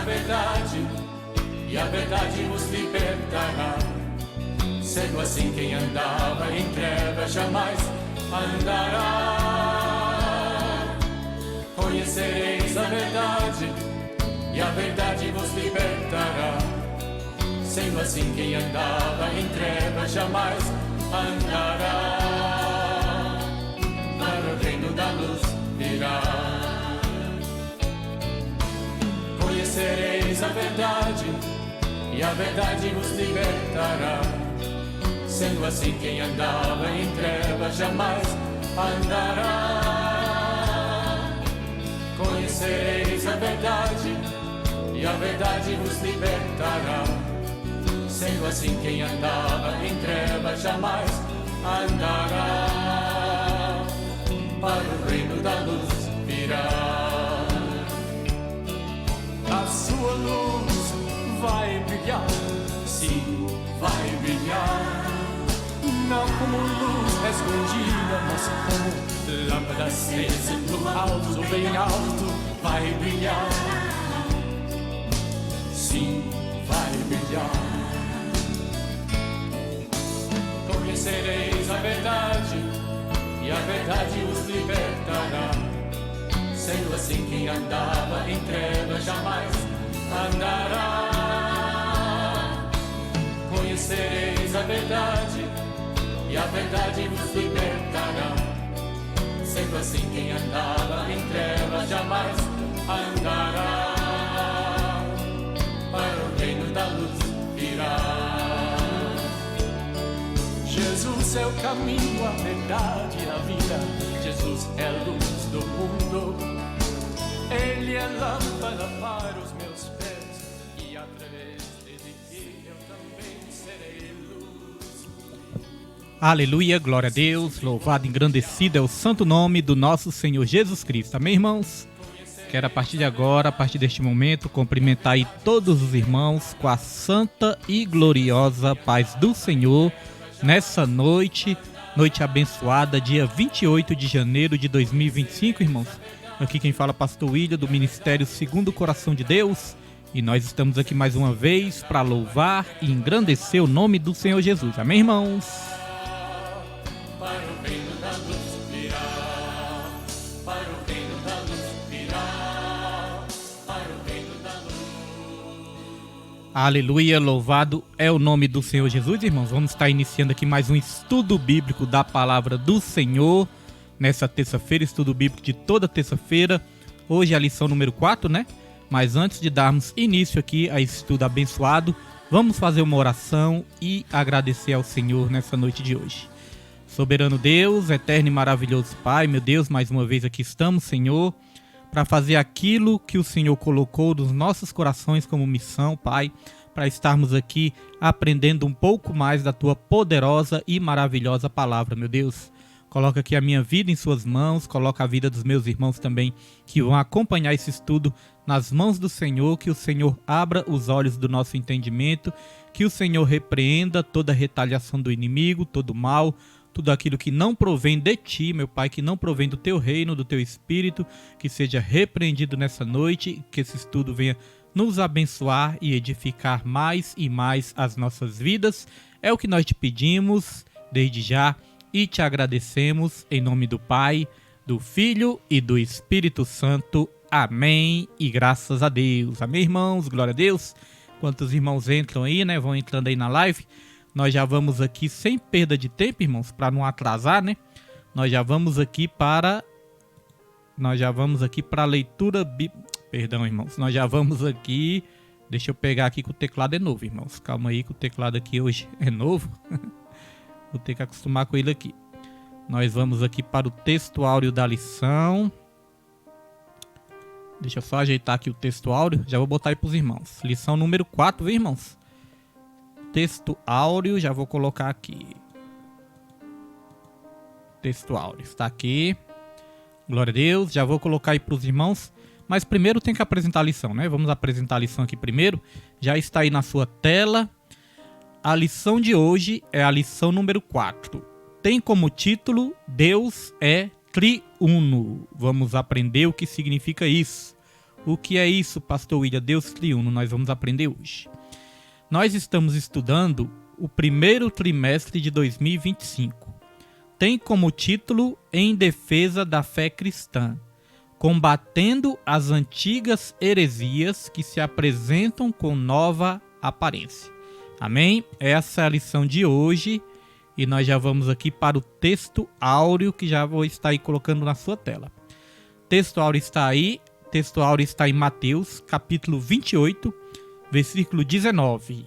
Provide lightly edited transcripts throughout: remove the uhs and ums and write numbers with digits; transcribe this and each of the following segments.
verdade, e a verdade vos libertará. Sendo assim, quem andava em trevas jamais andará. Conhecereis a verdade, e a verdade vos libertará. Sendo assim, quem andava em trevas jamais andará. Para o reino da luz virá. Conhecereis a verdade, e a verdade vos libertará. Sendo assim, quem andava em trevas jamais andará. Conhecereis a verdade, e a verdade vos libertará. Sendo assim, quem andava em trevas jamais andará. Para o reino da luz virá. A sua luz vai brilhar, sim, vai brilhar. Não como luz escondida, mas como lâmpada acesa no alto, bem alto, vai brilhar. Sim, vai brilhar. Conhecereis a verdade, e a verdade os libertará. Sendo assim, quem andava em trevas jamais andará. Conhecereis a verdade, e a verdade vos libertará. Sendo assim, quem andava em trevas jamais andará. Para o reino da luz virá. Jesus é o caminho, a verdade e a vida. Jesus é a luz do mundo. Ele é lâmpada para os meus pés, e através dele eu também serei luz. Aleluia, glória a Deus, louvado e engrandecido é o santo nome do nosso Senhor Jesus Cristo. Amém, irmãos? Quero a partir de agora, a partir deste momento, cumprimentar aí todos os irmãos com a santa e gloriosa paz do Senhor nessa noite abençoada, dia 28 de janeiro de 2025, irmãos. Aqui quem fala é pastor William, do Ministério Segundo o Coração de Deus, e nós estamos aqui mais uma vez para louvar e engrandecer o nome do Senhor Jesus. Amém, irmãos? Para o reino da luz virá. Para o reino da luz virá. Para o reino da luz. Aleluia, louvado é o nome do Senhor Jesus, irmãos. Vamos estar iniciando aqui mais um estudo bíblico da palavra do Senhor. Nessa terça-feira, estudo bíblico de toda terça-feira. Hoje é a lição número 4, né? Mas antes de darmos início aqui a esse estudo abençoado, vamos fazer uma oração e agradecer ao Senhor nessa noite de hoje. Soberano Deus, eterno e maravilhoso Pai, meu Deus, mais uma vez aqui estamos, Senhor, para fazer aquilo que o Senhor colocou nos nossos corações como missão, Pai, para estarmos aqui aprendendo um pouco mais da Tua poderosa e maravilhosa palavra, meu Deus. Coloca aqui a minha vida em suas mãos, coloca a vida dos meus irmãos também que vão acompanhar esse estudo nas mãos do Senhor, que o Senhor abra os olhos do nosso entendimento, que o Senhor repreenda toda retaliação do inimigo, todo mal, tudo aquilo que não provém de Ti, meu Pai, que não provém do Teu reino, do Teu Espírito, que seja repreendido nessa noite, que esse estudo venha nos abençoar e edificar mais e mais as nossas vidas. É o que nós te pedimos desde já. E te agradecemos em nome do Pai, do Filho e do Espírito Santo. Amém. E graças a Deus. Amém, irmãos? Glória a Deus. Quantos irmãos entram aí, né? Vão entrando aí na live. Nós já vamos aqui, sem perda de tempo, irmãos, para não atrasar, né? Nós já vamos aqui para a leitura bíblica. Perdão, irmãos. Nós já vamos aqui. Deixa eu pegar aqui que o teclado é novo, irmãos. Calma aí que o teclado aqui hoje é novo. Vou ter que acostumar com ele aqui. Nós vamos aqui para o texto áureo da lição. Deixa eu só ajeitar aqui o texto áureo. Já vou botar aí para os irmãos. Lição número 4, viu, irmãos? Texto áureo, já vou colocar aqui. Texto áureo, está aqui. Glória a Deus. Já vou colocar aí para os irmãos. Mas primeiro tem que apresentar a lição, né? Vamos apresentar a lição aqui primeiro. Já está aí na sua tela. A lição de hoje é a lição número 4. Tem como título Deus é triuno. Vamos aprender o que significa isso. O que é isso, pastor William? Deus triuno, nós vamos aprender hoje. Nós estamos estudando o primeiro trimestre de 2025. Tem como título Em Defesa da Fé Cristã, combatendo as antigas heresias que se apresentam com nova aparência. Amém? Essa é a lição de hoje e nós já vamos aqui para o texto áureo que já vou estar aí colocando na sua tela. Texto áureo está aí, texto áureo está em Mateus, capítulo 28, versículo 19.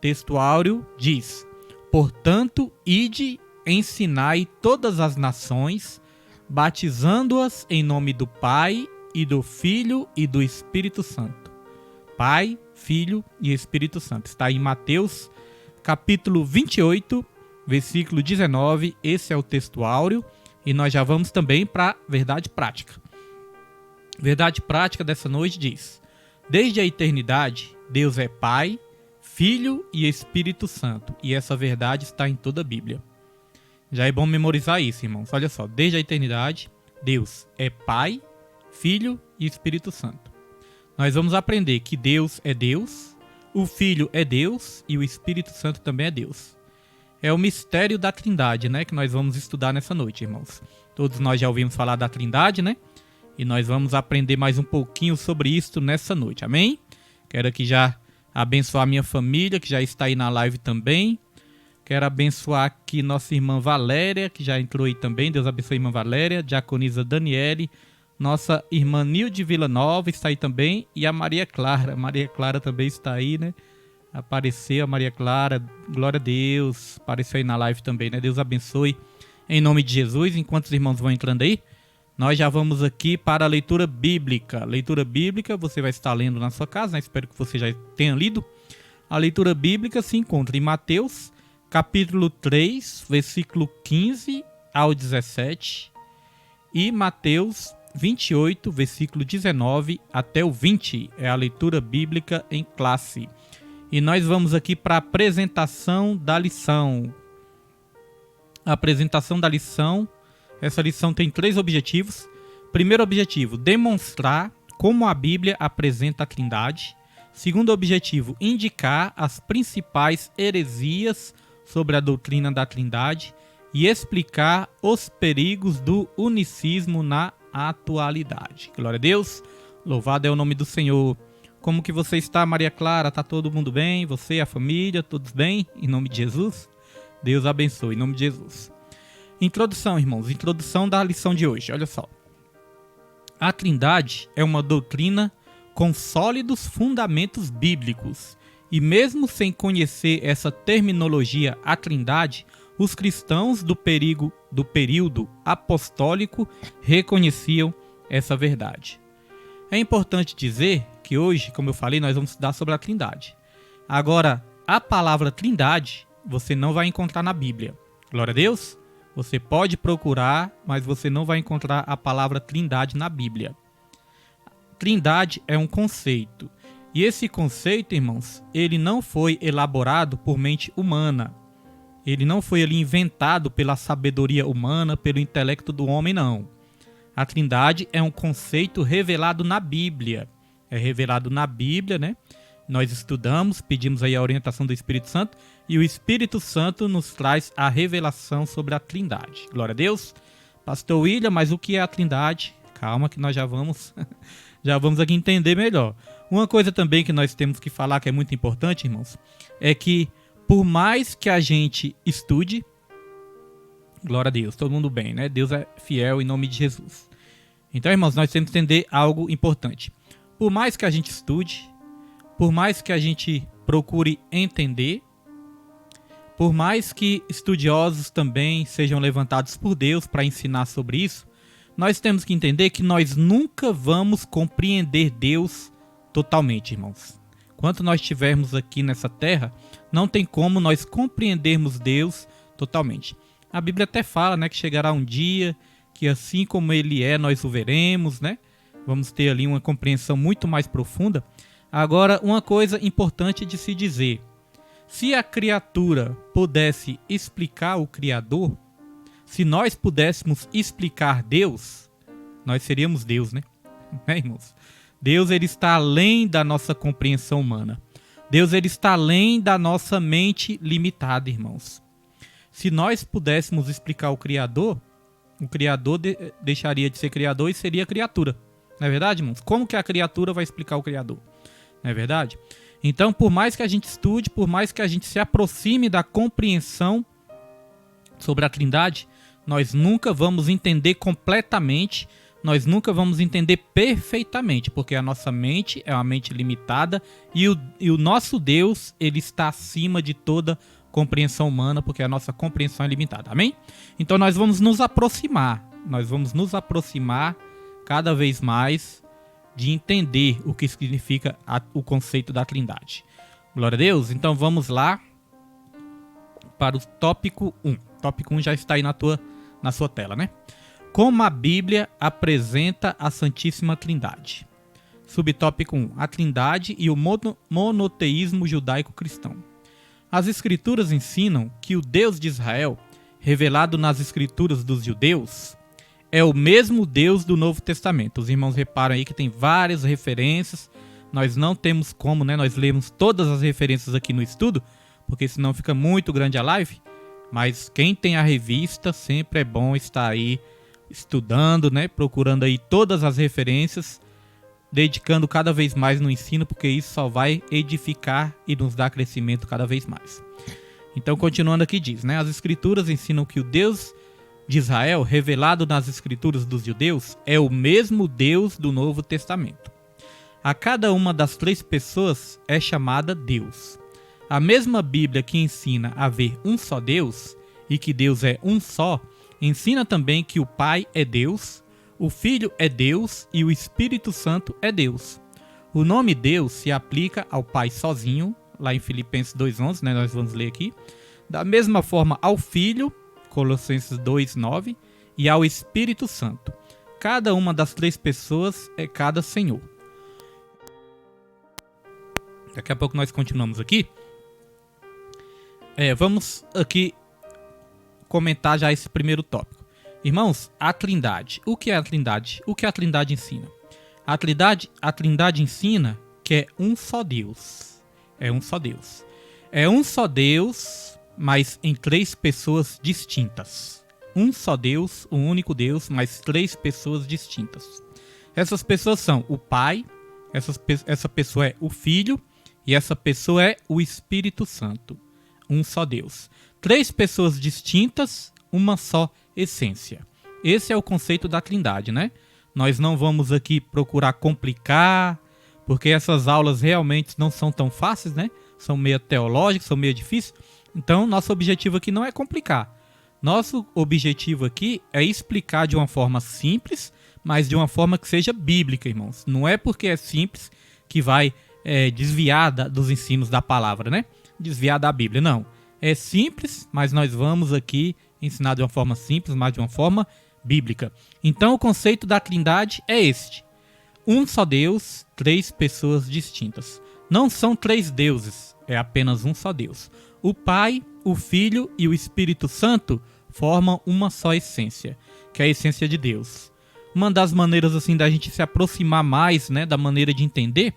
Texto áureo diz: portanto, ide, ensinai todas as nações, batizando-as em nome do Pai, e do Filho e do Espírito Santo. Pai, Filho e Espírito Santo. Está em Mateus, capítulo 28, versículo 19. Esse é o texto áureo. E nós já vamos também para a verdade prática. Verdade prática dessa noite diz: desde a eternidade, Deus é Pai, Filho e Espírito Santo. E essa verdade está em toda a Bíblia. Já é bom memorizar isso, irmãos. Olha só, desde a eternidade, Deus é Pai, Filho e Espírito Santo. Nós vamos aprender que Deus é Deus, o Filho é Deus e o Espírito Santo também é Deus. É o mistério da Trindade, né, que nós vamos estudar nessa noite, irmãos. Todos nós já ouvimos falar da Trindade, né? E nós vamos aprender mais um pouquinho sobre isso nessa noite, amém? Quero aqui já abençoar a minha família, que já está aí na live também. Quero abençoar aqui nossa irmã Valéria, que já entrou aí também. Deus abençoe a irmã Valéria, diaconisa Daniele, nossa irmã Nilde Vila Nova está aí também. E a Maria Clara. A Maria Clara também está aí, né? Apareceu a Maria Clara, glória a Deus. Apareceu aí na live também, né? Deus abençoe em nome de Jesus. Enquanto os irmãos vão entrando aí, nós já vamos aqui para a leitura bíblica. Leitura bíblica, você vai estar lendo na sua casa, né? Espero que você já tenha lido. A leitura bíblica se encontra em Mateus, capítulo 3, versículo 15 ao 17 e Mateus 28, versículo 19 até o 20. É a leitura bíblica em classe. E nós vamos aqui para a apresentação da lição. A apresentação da lição. Essa lição tem 3 objetivos. Primeiro objetivo, demonstrar como a Bíblia apresenta a Trindade. Segundo objetivo, indicar as principais heresias sobre a doutrina da Trindade e explicar os perigos do unicismo na atualidade. Glória a Deus, louvado é o nome do Senhor. Como que você está, Maria Clara? Tá todo mundo bem? Você, a família, todos bem? Em nome de Jesus? Deus abençoe, em nome de Jesus. Introdução, irmãos, introdução da lição de hoje, olha só. A Trindade é uma doutrina com sólidos fundamentos bíblicos. E mesmo sem conhecer essa terminologia, a Trindade, os cristãos do período apostólico reconheciam essa verdade. É importante dizer que hoje, como eu falei, nós vamos estudar sobre a Trindade. Agora, a palavra Trindade você não vai encontrar na Bíblia. Glória a Deus. Você pode procurar, mas você não vai encontrar a palavra Trindade na Bíblia. Trindade é um conceito. E esse conceito, irmãos, ele não foi elaborado por mente humana. Ele não foi ali inventado pela sabedoria humana, pelo intelecto do homem, não. A Trindade é um conceito revelado na Bíblia. É revelado na Bíblia, né? Nós estudamos, pedimos aí a orientação do Espírito Santo e o Espírito Santo nos traz a revelação sobre a Trindade. Glória a Deus. Pastor William, mas o que é a Trindade? Calma que nós já vamos aqui entender melhor. Uma coisa também que nós temos que falar que é muito importante, irmãos, é que por mais que a gente estude, glória a Deus, todo mundo bem, né? Deus é fiel em nome de Jesus. Então, irmãos, nós temos que entender algo importante. Por mais que a gente estude, por mais que a gente procure entender, por mais que estudiosos também sejam levantados por Deus para ensinar sobre isso, nós temos que entender que nós nunca vamos compreender Deus totalmente, irmãos. Enquanto nós estivermos aqui nessa terra, não tem como nós compreendermos Deus totalmente. A Bíblia até fala, né, que chegará um dia que assim como Ele é, nós o veremos, né? Vamos ter ali uma compreensão muito mais profunda. Agora, uma coisa importante de se dizer. Se a criatura pudesse explicar o Criador, se nós pudéssemos explicar Deus, nós seríamos Deus, né? Né, irmãos? Deus ele está além da nossa compreensão humana. Deus ele está além da nossa mente limitada, irmãos. Se nós pudéssemos explicar o Criador deixaria de ser Criador e seria criatura. Não é verdade, irmãos? Como que a criatura vai explicar o Criador? Não é verdade? Então, por mais que a gente estude, por mais que a gente se aproxime da compreensão sobre a Trindade, nós nunca vamos entender completamente, nós nunca vamos entender perfeitamente, porque a nossa mente é uma mente limitada e o nosso Deus, ele está acima de toda compreensão humana, porque a nossa compreensão é limitada. Amém? Então nós vamos nos aproximar cada vez mais de entender o que significa o conceito da Trindade. Glória a Deus. Então vamos lá para o tópico 1. O tópico 1 já está aí na sua tela, né? Como a Bíblia apresenta a Santíssima Trindade. Subtópico 1. A Trindade e o monoteísmo judaico-cristão. As Escrituras ensinam que o Deus de Israel, revelado nas Escrituras dos judeus, é o mesmo Deus do Novo Testamento. Os irmãos reparam aí que tem várias referências. Nós não temos como, né? Nós lemos todas as referências aqui no estudo, porque senão fica muito grande a live. Mas quem tem a revista, sempre é bom estar aí estudando, né? Procurando aí todas as referências, dedicando cada vez mais no ensino, porque isso só vai edificar e nos dar crescimento cada vez mais. Então, continuando aqui diz, né? As Escrituras ensinam que o Deus de Israel, revelado nas Escrituras dos judeus, é o mesmo Deus do Novo Testamento. A cada uma das três pessoas é chamada Deus. A mesma Bíblia que ensina a haver um só Deus e que Deus é um só, ensina também que o Pai é Deus, o Filho é Deus e o Espírito Santo é Deus. O nome Deus se aplica ao Pai sozinho, lá em Filipenses 2:11, né, nós vamos ler aqui. Da mesma forma ao Filho, Colossenses 2:9, e ao Espírito Santo. Cada uma das três pessoas é cada Senhor. Daqui a pouco nós continuamos aqui. Vamos aqui comentar já esse primeiro tópico. Irmãos, a Trindade. O que é a Trindade? O que a Trindade ensina? A Trindade ensina que é um só Deus. É um só Deus. É um só Deus, mas em três pessoas distintas. Um só Deus, um único Deus, mas três pessoas distintas. Essas pessoas são o Pai, essa pessoa é o Filho e essa pessoa é o Espírito Santo. Um só Deus. Três pessoas distintas, uma só essência. Esse é o conceito da Trindade, né? Nós não vamos aqui procurar complicar, porque essas aulas realmente não são tão fáceis, né? São meio teológicas, são meio difíceis. Então, nosso objetivo aqui não é complicar. Nosso objetivo aqui é explicar de uma forma simples, mas de uma forma que seja bíblica, irmãos. Não é porque é simples que vai desviar dos ensinos da palavra, né? Desviar da Bíblia, não. É simples, mas nós vamos aqui ensinar de uma forma simples, mas de uma forma bíblica. Então, o conceito da Trindade é este. Um só Deus, três pessoas distintas. Não são três deuses, é apenas um só Deus. O Pai, o Filho e o Espírito Santo formam uma só essência, que é a essência de Deus. Uma das maneiras assim da gente se aproximar mais, né, da maneira de entender,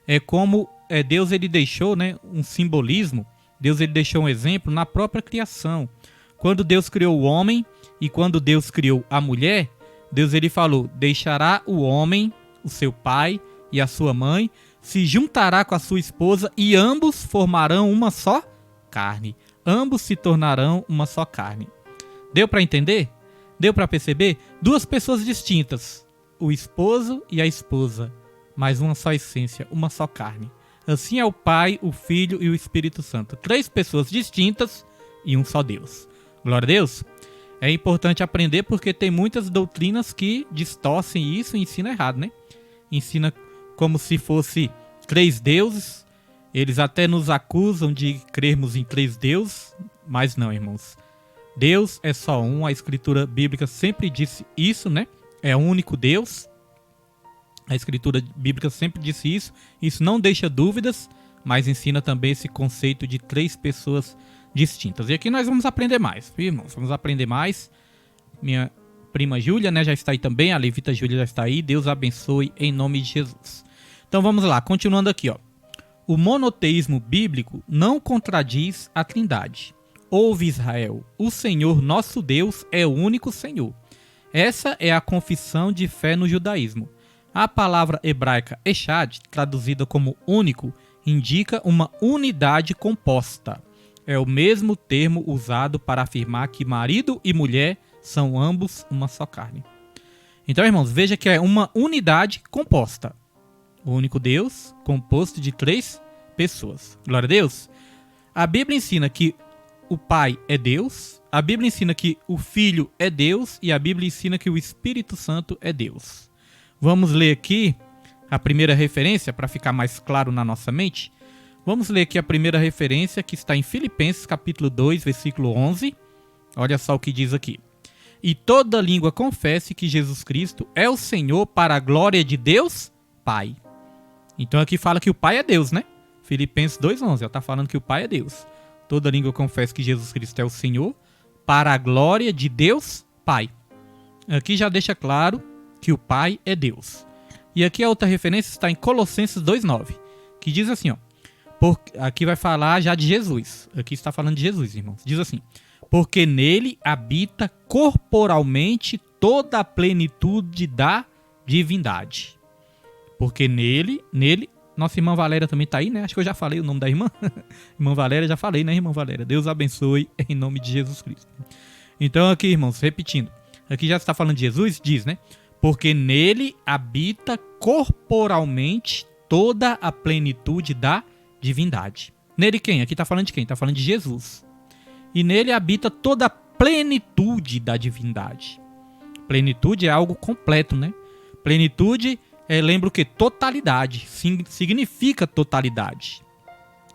é como Deus ele deixou, né, um simbolismo. Deus ele deixou um exemplo na própria criação. Quando Deus criou o homem e quando Deus criou a mulher, Deus ele falou: deixará o homem, o seu pai e a sua mãe, se juntará com a sua esposa e ambos formarão uma só carne. Ambos se tornarão uma só carne. Deu para entender? Deu para perceber? Duas pessoas distintas, o esposo e a esposa, mas uma só essência, uma só carne. Assim é o Pai, o Filho e o Espírito Santo. Três pessoas distintas e um só Deus. Glória a Deus. É importante aprender porque tem muitas doutrinas que distorcem isso e ensinam errado, né? Ensina como se fosse três deuses. Eles até nos acusam de crermos em três deuses, mas não, irmãos. Deus é só um, a Escritura Bíblica sempre disse isso, né? É um único Deus. A Escritura Bíblica sempre disse isso. Isso não deixa dúvidas, mas ensina também esse conceito de três pessoas distintas. E aqui nós vamos aprender mais, viu, irmãos? Vamos aprender mais. Minha prima Júlia, né, já está aí também, a levita Júlia já está aí. Deus abençoe em nome de Jesus. Então vamos lá, continuando aqui, ó. O monoteísmo bíblico não contradiz a Trindade. Ouve, Israel, o Senhor nosso Deus é o único Senhor. Essa é a confissão de fé no judaísmo. A palavra hebraica echad, traduzida como único, indica uma unidade composta. É o mesmo termo usado para afirmar que marido e mulher são ambos uma só carne. Então, irmãos, veja que é uma unidade composta. O único Deus, composto de 3 pessoas. Glória a Deus. A Bíblia ensina que o Pai é Deus, a Bíblia ensina que o Filho é Deus e a Bíblia ensina que o Espírito Santo é Deus. Vamos ler aqui a primeira referência para ficar mais claro na nossa mente. Vamos ler aqui a primeira referência que está em Filipenses capítulo 2, versículo 11. Olha só o que diz aqui. E toda língua confesse que Jesus Cristo é o Senhor para a glória de Deus Pai. Então aqui fala que o Pai é Deus, né? Filipenses 2:11, está falando que o Pai é Deus. Toda língua confessa que Jesus Cristo é o Senhor para a glória de Deus Pai. Aqui já deixa claro que o Pai é Deus. E aqui a outra referência está em Colossenses 2:9, que diz assim, ó. Aqui vai falar já de Jesus. Aqui está falando de Jesus, irmãos. Diz assim: porque nele habita corporalmente toda a plenitude da divindade. Porque nele, nossa irmã Valéria também está aí, né? Acho que eu já falei o nome da irmã. Irmã Valéria, já falei, né, irmã Valéria? Deus abençoe em nome de Jesus Cristo. Então aqui, irmãos, repetindo. Aqui já está falando de Jesus, diz, né? Porque nele habita corporalmente toda a plenitude da divindade. Nele quem? Aqui está falando de quem? Está falando de Jesus. E nele habita toda a plenitude da divindade. Plenitude é algo completo, né? Plenitude lembra o que? Totalidade. Significa totalidade.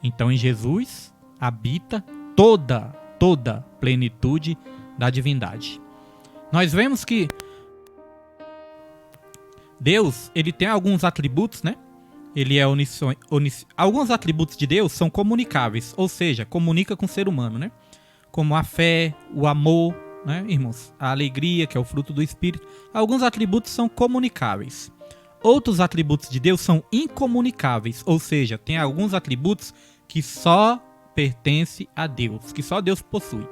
Então em Jesus habita toda plenitude da divindade. Nós vemos que Deus, ele tem alguns atributos, né? Ele é alguns atributos de Deus são comunicáveis, ou seja, comunica com o ser humano, né? Como a fé, o amor, né, irmãos? A alegria, que é o fruto do Espírito. Alguns atributos são comunicáveis. Outros atributos de Deus são incomunicáveis, ou seja, tem alguns atributos que só pertencem a Deus, que só Deus possui.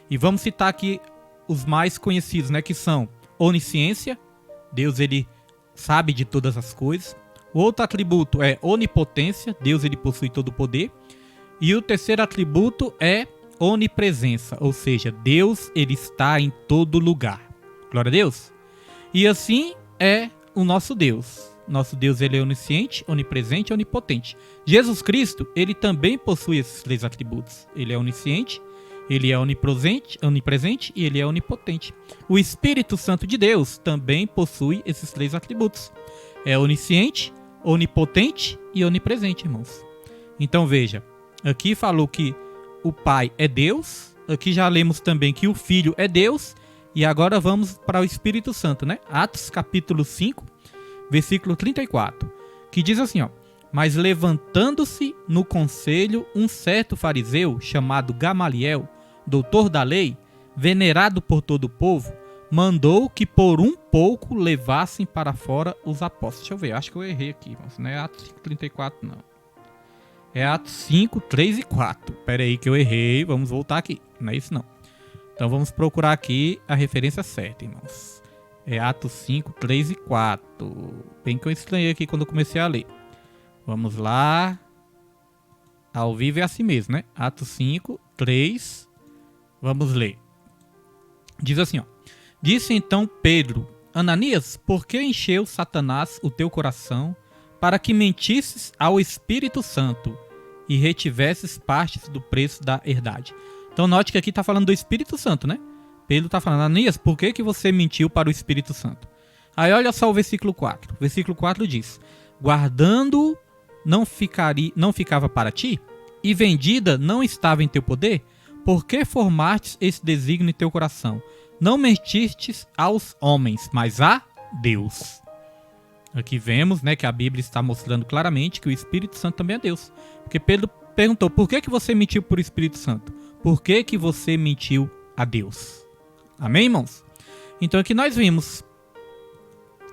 E vamos citar aqui os mais conhecidos, né, que são onisciência. Deus, ele sabe de todas as coisas. O outro atributo é onipotência. Deus, ele possui todo o poder. E o terceiro atributo é onipresença, ou seja, Deus, ele está em todo lugar. Glória a Deus. E assim é o nosso Deus. Nosso Deus, ele é onisciente, onipresente e onipotente. Jesus Cristo, ele também possui esses 3 atributos. Ele é onisciente, ele é onipresente e ele é onipotente. O Espírito Santo de Deus também possui esses 3 atributos. É onisciente, onipotente e onipresente, irmãos. Então veja, aqui falou que o Pai é Deus. Aqui já lemos também que o Filho é Deus. E agora vamos para o Espírito Santo, né? Atos capítulo 5, versículo 34, que diz assim, ó: mas levantando-se no conselho um certo fariseu chamado Gamaliel, doutor da lei, venerado por todo o povo, mandou que por um pouco levassem para fora os apóstolos. Deixa eu ver, acho que eu errei aqui, mas não é Atos 5, 34 não. É Atos 5, 3 e 4. Pera aí que eu errei, vamos voltar aqui, não é isso não. Então vamos procurar aqui a referência certa, irmãos. É Atos 5, 3 e 4. Bem que eu estranhei aqui quando eu comecei a ler. Vamos lá. Ao vivo é assim mesmo, né? Atos 5, 3. Vamos ler. Diz assim, ó: disse então Pedro: Ananias, por que encheu Satanás o teu coração para que mentisses ao Espírito Santo e retivesses partes do preço da herdade? Então note que aqui está falando do Espírito Santo, né? Pedro está falando: Ananias, por que você mentiu para o Espírito Santo? Aí olha só o versículo 4. O versículo 4 diz: guardando não ficava para ti? E vendida não estava em teu poder? Por que formastes esse desígnio em teu coração? Não mentistes aos homens, mas a Deus. Aqui vemos, né, que a Bíblia está mostrando claramente que o Espírito Santo também é Deus. Porque Pedro perguntou: por que você mentiu por Espírito Santo? Por que você mentiu a Deus? Amém, irmãos? Então aqui nós vimos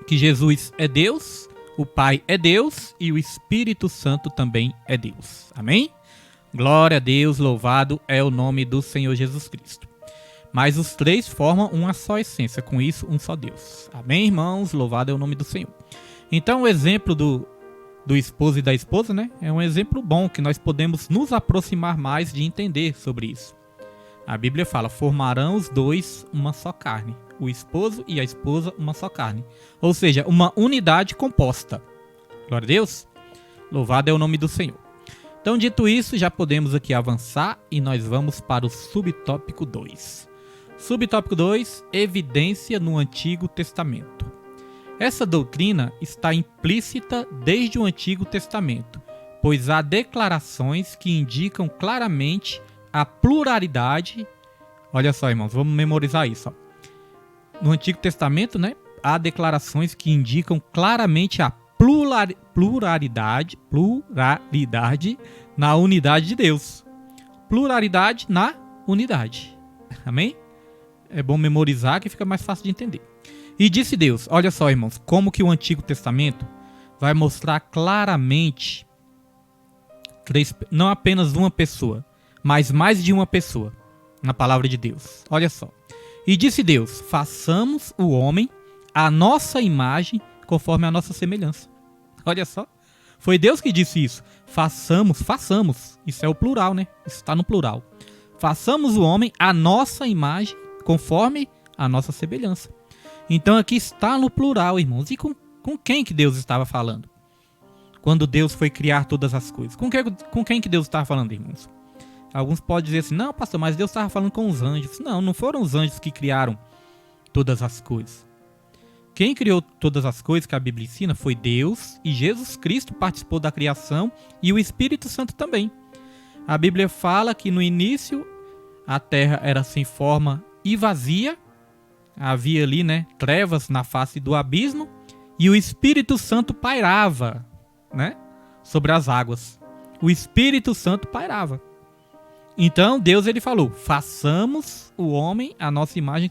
que Jesus é Deus, o Pai é Deus e o Espírito Santo também é Deus. Amém? Glória a Deus, louvado é o nome do Senhor Jesus Cristo. Mas os três formam uma só essência, com isso um só Deus. Amém, irmãos? Louvado é o nome do Senhor. Então o exemplo do esposo e da esposa, né, é um exemplo bom que nós podemos nos aproximar mais de entender sobre isso. A Bíblia fala, formarão os dois uma só carne. O esposo e a esposa uma só carne. Ou seja, uma unidade composta. Glória a Deus. Louvado é o nome do Senhor. Então, dito isso, já podemos aqui avançar e nós vamos para o subtópico 2. Subtópico 2, evidência no Antigo Testamento. Essa doutrina está implícita desde o Antigo Testamento, pois há declarações que indicam claramente a pluralidade. Olha só, irmãos, vamos memorizar isso. No Antigo Testamento, né, há declarações que indicam claramente a pluralidade na unidade de Deus. Pluralidade na unidade. Amém? É bom memorizar que fica mais fácil de entender. E disse Deus, olha só, irmãos, como que o Antigo Testamento vai mostrar claramente não apenas uma pessoa, mas mais de uma pessoa na palavra de Deus. Olha só. E disse Deus, façamos o homem à nossa imagem, conforme a nossa semelhança. Olha só. Foi Deus que disse isso. Façamos. Isso é o plural, né? Isso está no plural. Façamos o homem à nossa imagem, conforme a nossa semelhança. Então aqui está no plural, irmãos. E com quem que Deus estava falando? Quando Deus foi criar todas as coisas. Com quem que Deus estava falando, irmãos? Alguns podem dizer assim, não, pastor, mas Deus estava falando com os anjos. Não foram os anjos que criaram todas as coisas. Quem criou todas as coisas que a Bíblia ensina foi Deus, e Jesus Cristo participou da criação e o Espírito Santo também. A Bíblia fala que no início a terra era sem forma e vazia, havia ali, né, trevas na face do abismo, e o Espírito Santo pairava, né, sobre as águas. O Espírito Santo pairava. Então Deus ele falou, façamos o homem à nossa imagem.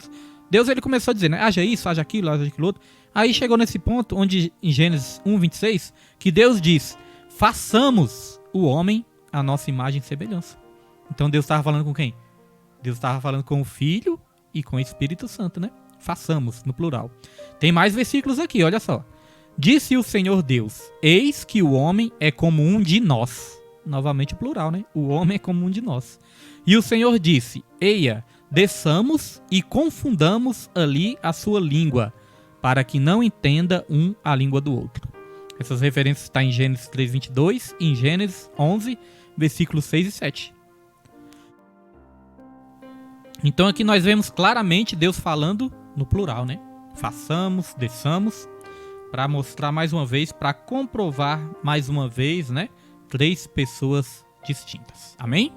Deus ele começou a dizer, né, haja isso, haja aquilo outro. Aí chegou nesse ponto onde em Gênesis 1:26, que Deus diz, façamos o homem à nossa imagem e semelhança. Então Deus estava falando com quem? Deus estava falando com o Filho e com o Espírito Santo, né? Façamos, no plural. Tem mais versículos aqui, olha só. Disse o Senhor Deus, eis que o homem é como um de nós. Novamente o plural, né? O homem é como um de nós. E o Senhor disse, eia, desçamos e confundamos ali a sua língua, para que não entenda um a língua do outro. Essas referências estão em Gênesis 3:22 e em Gênesis 11, versículos 6 e 7. Então aqui nós vemos claramente Deus falando no plural, né? Façamos, desçamos, para mostrar mais uma vez, para comprovar mais uma vez, né? 3 pessoas distintas. Amém?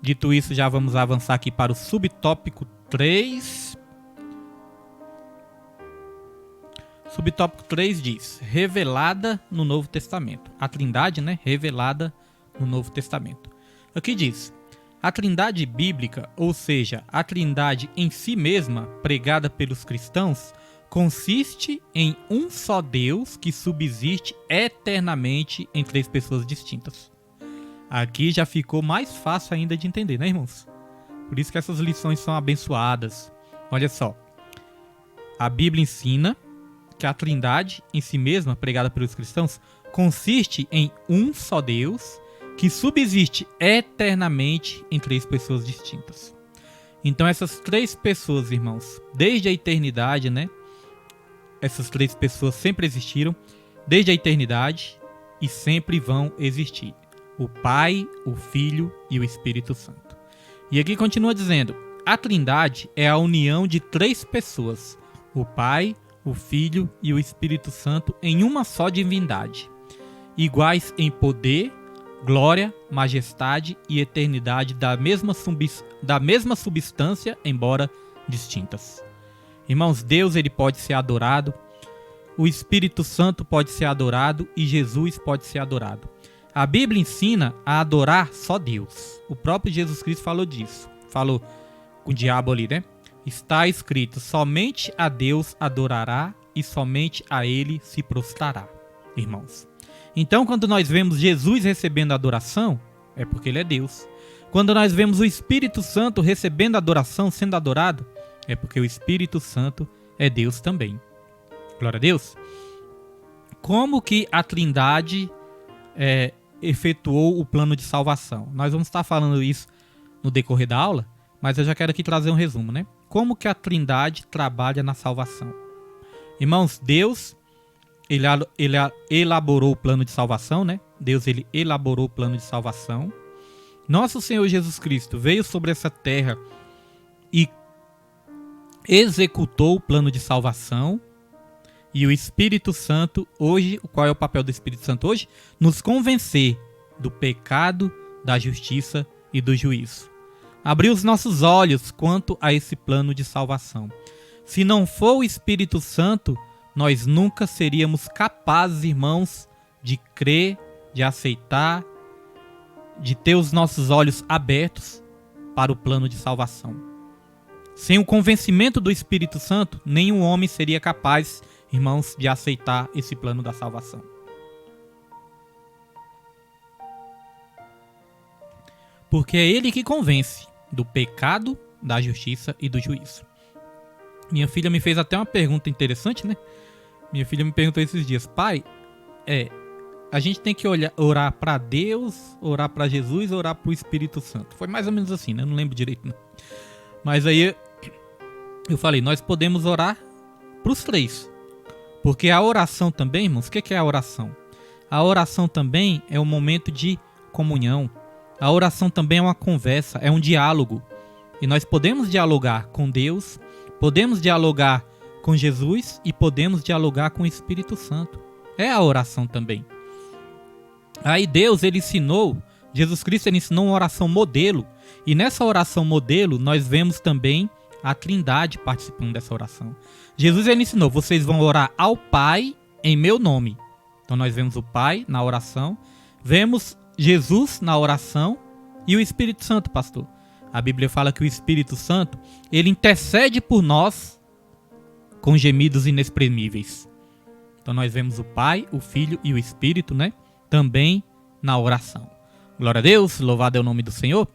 Dito isso, já vamos avançar aqui para o subtópico 3. Subtópico 3 diz, revelada no Novo Testamento. A Trindade, né? Revelada no Novo Testamento. Aqui diz, a Trindade bíblica, ou seja, a Trindade em si mesma, pregada pelos cristãos, consiste em um só Deus que subsiste eternamente em 3 pessoas distintas. Aqui já ficou mais fácil ainda de entender, né, irmãos? Por isso que essas lições são abençoadas. Olha só, a Bíblia ensina que a Trindade em si mesma, pregada pelos cristãos, consiste em um só Deus que subsiste eternamente em 3 pessoas distintas. Então essas 3 pessoas, irmãos, desde a eternidade, né? Essas 3 pessoas sempre existiram, desde a eternidade, e sempre vão existir. O Pai, o Filho e o Espírito Santo. E aqui continua dizendo, a Trindade é a união de 3 pessoas, o Pai, o Filho e o Espírito Santo em uma só divindade, iguais em poder, glória, majestade e eternidade da mesma substância, embora distintas. Irmãos, Deus ele pode ser adorado, o Espírito Santo pode ser adorado e Jesus pode ser adorado. A Bíblia ensina a adorar só Deus. O próprio Jesus Cristo falou disso. Falou com o diabo ali, né? Está escrito: somente a Deus adorará e somente a Ele se prostrará, irmãos. Então, quando nós vemos Jesus recebendo adoração, é porque Ele é Deus. Quando nós vemos o Espírito Santo recebendo adoração, sendo adorado, é porque o Espírito Santo é Deus também. Glória a Deus. Como que a Trindade efetuou o plano de salvação? Nós vamos estar falando isso no decorrer da aula, mas eu já quero aqui trazer um resumo, né? Como que a Trindade trabalha na salvação? Irmãos, Deus, ele elaborou o plano de salvação, né? Deus, ele elaborou o plano de salvação. Nosso Senhor Jesus Cristo veio sobre essa terra e executou o plano de salvação. E o Espírito Santo, hoje, qual é o papel do Espírito Santo hoje? Nos convencer do pecado, da justiça e do juízo. Abrir os nossos olhos quanto a esse plano de salvação. Se não for o Espírito Santo, nós nunca seríamos capazes, irmãos, de crer, de aceitar, de ter os nossos olhos abertos para o plano de salvação. Sem o convencimento do Espírito Santo, nenhum homem seria capaz, irmãos, de aceitar esse plano da salvação. Porque é Ele que convence do pecado, da justiça e do juízo. Minha filha me fez até uma pergunta interessante, né? Minha filha me perguntou esses dias: pai, a gente tem que orar para Deus, orar para Jesus, orar para o Espírito Santo. Foi mais ou menos assim, né? Eu não lembro direito, não. Mas aí eu falei, nós podemos orar para os três. Porque a oração também, irmãos, o que é a oração? A oração também é um momento de comunhão. A oração também é uma conversa, é um diálogo. E nós podemos dialogar com Deus, podemos dialogar com Jesus e podemos dialogar com o Espírito Santo. É a oração também. Aí Deus, ele ensinou, Jesus Cristo, ele ensinou uma oração modelo. E nessa oração modelo, nós vemos também a Trindade participando dessa oração. Jesus, ele ensinou, vocês vão orar ao Pai em meu nome. Então nós vemos o Pai na oração, vemos Jesus na oração e o Espírito Santo, pastor. A Bíblia fala que o Espírito Santo, ele intercede por nós com gemidos inexprimíveis. Então nós vemos o Pai, o Filho e o Espírito, né? Também na oração. Glória a Deus, louvado é o nome do Senhor.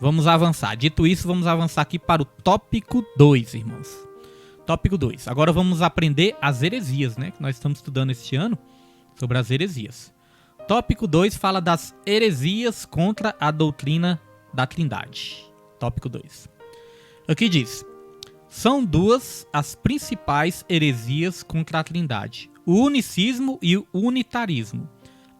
Vamos avançar. Dito isso, vamos avançar aqui para o tópico 2, irmãos. Tópico 2. Agora vamos aprender as heresias, né? Que nós estamos estudando este ano sobre as heresias. Tópico 2 fala das heresias contra a doutrina da Trindade. Tópico 2. Aqui diz: são duas as principais heresias contra a Trindade: o unicismo e o unitarismo.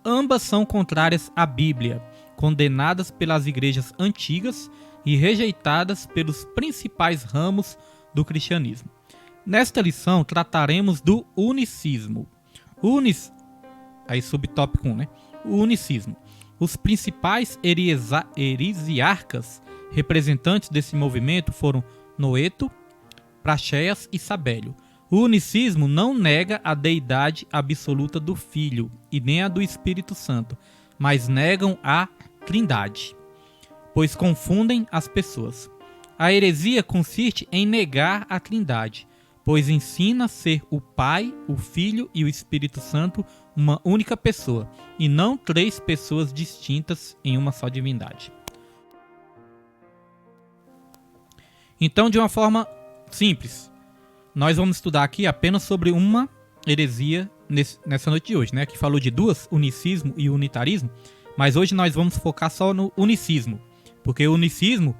Ambas são contrárias à Bíblia, condenadas pelas igrejas antigas e rejeitadas pelos principais ramos do cristianismo. Nesta lição trataremos do unicismo. Aí subtópico 1, né? O unicismo. Os principais heresiarcas representantes desse movimento foram Noeto, Praxeas e Sabélio. O unicismo não nega a deidade absoluta do Filho e nem a do Espírito Santo, mas negam a Trindade, pois confundem as pessoas. A heresia consiste em negar a Trindade, pois ensina ser o Pai, o Filho e o Espírito Santo uma única pessoa, e não três pessoas distintas em uma só divindade. Então, de uma forma simples, nós vamos estudar aqui apenas sobre uma heresia nessa noite de hoje, né? Que falou de duas, unicismo e unitarismo, mas hoje nós vamos focar só no unicismo, porque o unicismo,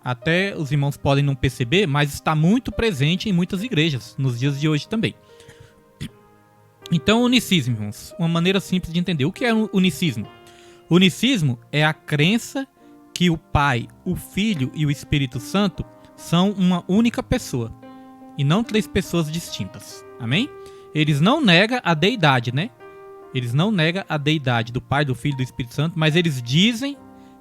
até os irmãos podem não perceber, mas está muito presente em muitas igrejas, nos dias de hoje também. Então, unicismo, irmãos, uma maneira simples de entender. O que é unicismo? Unicismo é a crença que o Pai, o Filho e o Espírito Santo são uma única pessoa, e não três pessoas distintas. Amém? Eles não negam a deidade, né? Eles não negam a deidade do Pai, do Filho e do Espírito Santo, mas eles dizem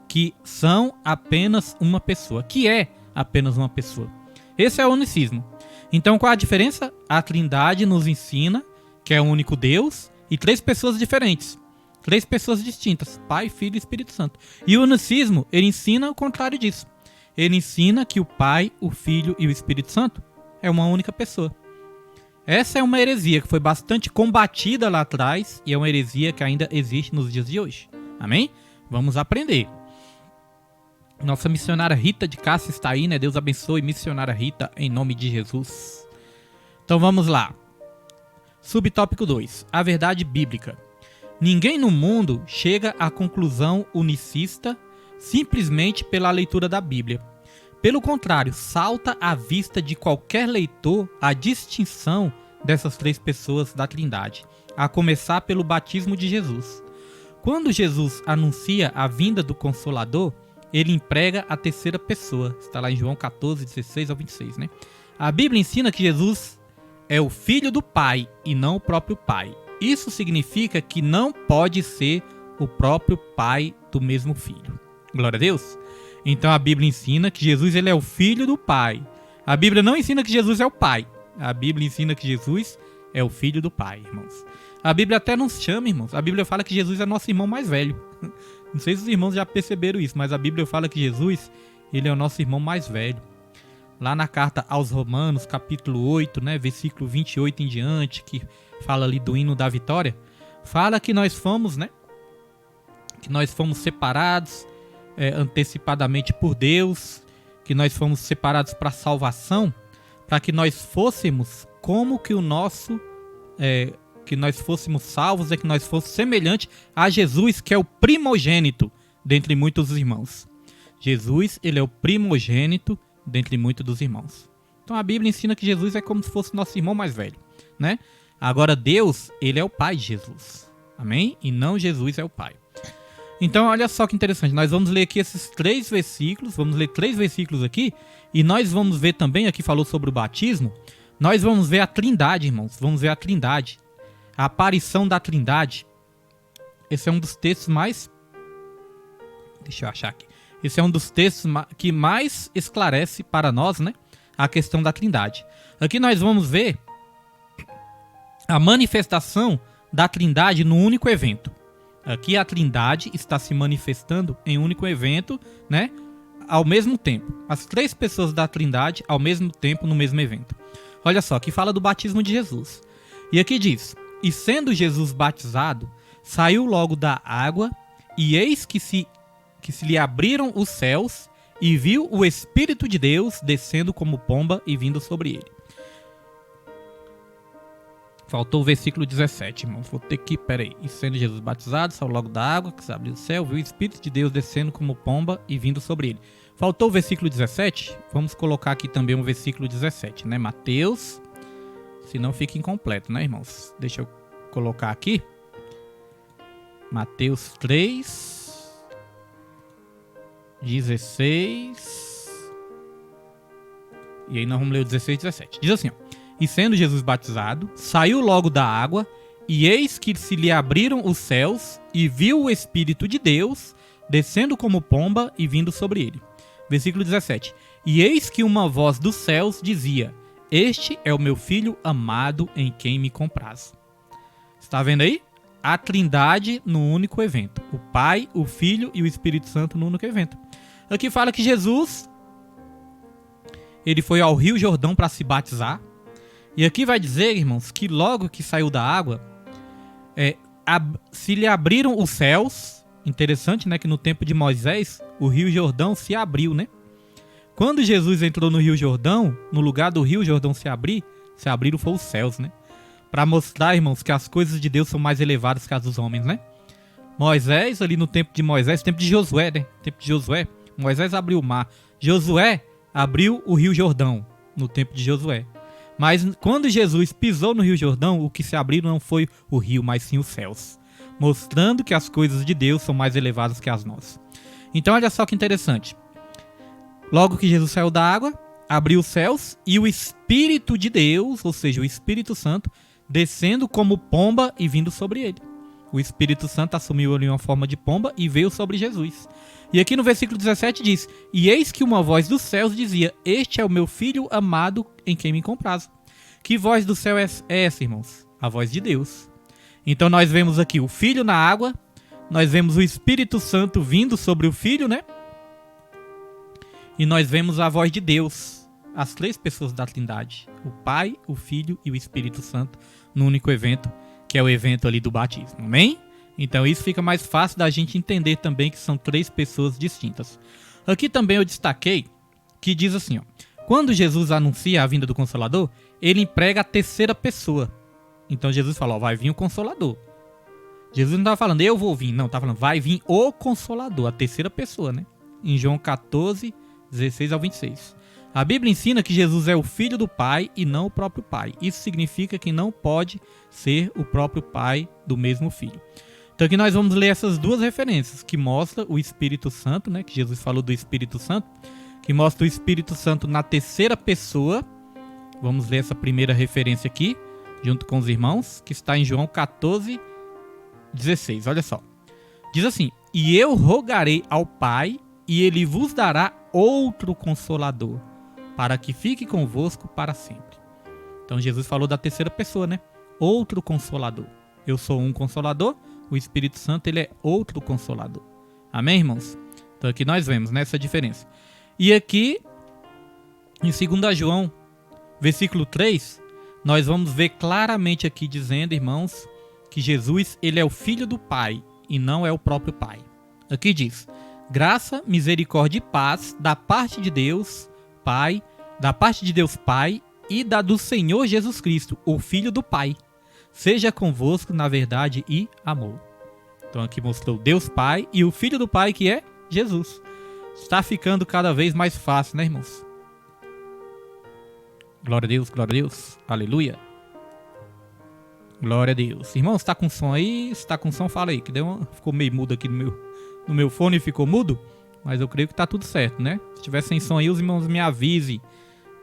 que são apenas uma pessoa, que é apenas uma pessoa. Esse é o unicismo. Então, qual a diferença? A Trindade nos ensina que é um único Deus e três pessoas diferentes, três pessoas distintas, Pai, Filho e Espírito Santo. E o unicismo, ele ensina o contrário disso. Ele ensina que o Pai, o Filho e o Espírito Santo é uma única pessoa. Essa é uma heresia que foi bastante combatida lá atrás e é uma heresia que ainda existe nos dias de hoje. Amém? Vamos aprender. Nossa missionária Rita de Cássia está aí, né? Deus abençoe, missionária Rita, em nome de Jesus. Então vamos lá. Subtópico 2. A verdade bíblica. Ninguém no mundo chega à conclusão unicista simplesmente pela leitura da Bíblia. Pelo contrário, salta à vista de qualquer leitor a distinção dessas três pessoas da Trindade, a começar pelo batismo de Jesus. Quando Jesus anuncia a vinda do Consolador, ele emprega a terceira pessoa. Está lá em João 14, 16 ao 26, né? A Bíblia ensina que Jesus é o Filho do Pai e não o próprio Pai. Isso significa que não pode ser o próprio Pai do mesmo Filho. Glória a Deus! Então a Bíblia ensina que Jesus ele é o Filho do Pai. A Bíblia não ensina que Jesus é o Pai. A Bíblia ensina que Jesus é o Filho do Pai, irmãos. A Bíblia até nos chama, irmãos. A Bíblia fala que Jesus é nosso irmão mais velho. Não sei se os irmãos já perceberam isso, mas a Bíblia fala que Jesus ele é o nosso irmão mais velho. Lá na carta aos Romanos, capítulo 8, né, versículo 28 em diante, que fala ali do hino da vitória, fala que nós fomos, né, que nós fomos separados antecipadamente por Deus, que nós fomos separados para salvação, para que nós fôssemos como que o nosso, que nós fôssemos salvos, que nós fôssemos semelhante a Jesus, que é o primogênito dentre muitos irmãos. Jesus, ele é o primogênito dentre muitos dos irmãos. Então a Bíblia ensina que Jesus é como se fosse nosso irmão mais velho, né? Agora Deus, ele é o Pai de Jesus. Amém? E não Jesus é o Pai. Então olha só que interessante, nós vamos ler aqui esses 3 versículos, vamos ler 3 versículos aqui, e nós vamos ver também, aqui falou sobre o batismo, nós vamos ver a Trindade, irmãos, vamos ver a Trindade, a aparição da Trindade. Esse é um dos textos mais... Deixa eu achar aqui. Esse é um dos textos que mais esclarece para nós, né, a questão da Trindade. Aqui nós vamos ver a manifestação da Trindade no único evento. Aqui a Trindade está se manifestando em um único evento, né, ao mesmo tempo. As 3 pessoas da Trindade ao mesmo tempo no mesmo evento. Olha só, aqui fala do batismo de Jesus. E aqui diz: e sendo Jesus batizado, saiu logo da água, e eis que se lhe abriram os céus, e viu o Espírito de Deus descendo como pomba e vindo sobre ele. Faltou o versículo 17, irmãos. Vou ter que... Peraí. E sendo Jesus batizado, saiu logo da água, que se abriu o céu, viu o Espírito de Deus descendo como pomba e vindo sobre ele. Faltou o versículo 17. Vamos colocar aqui também o versículo 17, né? Mateus. Senão fica incompleto, né, irmãos? Deixa eu colocar aqui. Mateus 3, 16. E aí nós vamos ler o 16 e 17. Diz assim, ó. E sendo Jesus batizado, saiu logo da água, e eis que se lhe abriram os céus, e viu o Espírito de Deus descendo como pomba e vindo sobre ele. Versículo 17. E eis que uma voz dos céus dizia: este é o meu filho amado em quem me comprazo. Está vendo aí? A Trindade no único evento. O Pai, o Filho e o Espírito Santo no único evento. Aqui fala que Jesus, ele foi ao Rio Jordão para se batizar. E aqui vai dizer, irmãos, que logo que saiu da água, se lhe abriram os céus. Interessante, né, que no tempo de Moisés, o Rio Jordão se abriu, né? Quando Jesus entrou no Rio Jordão, no lugar do Rio Jordão se abriram foi os céus, né? Para mostrar, irmãos, que as coisas de Deus são mais elevadas que as dos homens, né? Moisés, ali no tempo de Moisés, tempo de Josué, né? Tempo de Josué, Moisés abriu o mar. Josué abriu o Rio Jordão, no tempo de Josué. Mas quando Jesus pisou no Rio Jordão, o que se abriu não foi o rio, mas sim os céus. Mostrando que as coisas de Deus são mais elevadas que as nossas. Então olha só que interessante. Logo que Jesus saiu da água, abriu os céus e o Espírito de Deus, ou seja, o Espírito Santo, descendo como pomba e vindo sobre ele. O Espírito Santo assumiu ali uma forma de pomba e veio sobre Jesus. E aqui no versículo 17 diz: e eis que uma voz dos céus dizia: este é o meu filho amado em quem me comprazo. Que voz do céu é essa, irmãos? A voz de Deus. Então nós vemos aqui o Filho na água, nós vemos o Espírito Santo vindo sobre o Filho, né? e nós vemos a voz de Deus, as três pessoas da Trindade, o Pai, o Filho e o Espírito Santo, no único evento, que é o evento ali do batismo, amém? Então isso fica mais fácil da gente entender também que são três pessoas distintas. Aqui também eu destaquei que diz assim, ó, quando Jesus anuncia a vinda do Consolador, ele emprega a terceira pessoa. Então Jesus fala, ó, vai vir o Consolador. Jesus não estava falando, eu vou vir, não, estava falando, vai vir o Consolador, a terceira pessoa, né? Em João 14, 16 ao 26. A Bíblia ensina que Jesus é o Filho do Pai e não o próprio Pai. Isso significa que não pode ser o próprio Pai do mesmo Filho. Então aqui nós vamos ler essas duas referências, que mostra o Espírito Santo, né? Que Jesus falou do Espírito Santo, que mostra o Espírito Santo na terceira pessoa. Vamos ler essa primeira referência aqui, junto com os irmãos, que está em João 14, 16. Olha só. Diz assim, e eu rogarei ao Pai, e ele vos dará outro Consolador, para que fique convosco para sempre. Então Jesus falou da terceira pessoa, né? Outro Consolador. Eu sou um Consolador, o Espírito Santo ele é outro Consolador. Amém, irmãos? Então aqui nós vemos, né, essa diferença. E aqui, em 2 João, versículo 3, nós vamos ver claramente aqui dizendo, irmãos, que Jesus ele é o Filho do Pai e não é o próprio Pai. Aqui diz, graça, misericórdia e paz da parte de Deus Pai, da parte de Deus Pai e da do Senhor Jesus Cristo, o Filho do Pai, seja convosco na verdade e amor. Então aqui mostrou Deus Pai e o Filho do Pai, que é Jesus. Está ficando cada vez mais fácil, né, irmãos? Glória a Deus, aleluia. Glória a Deus. Irmãos, está com som aí? Se está com som, fala aí, que ficou meio mudo aqui no meu fone, ficou mudo, mas eu creio que está tudo certo, né? Se tiver sem som aí, os irmãos me avisem.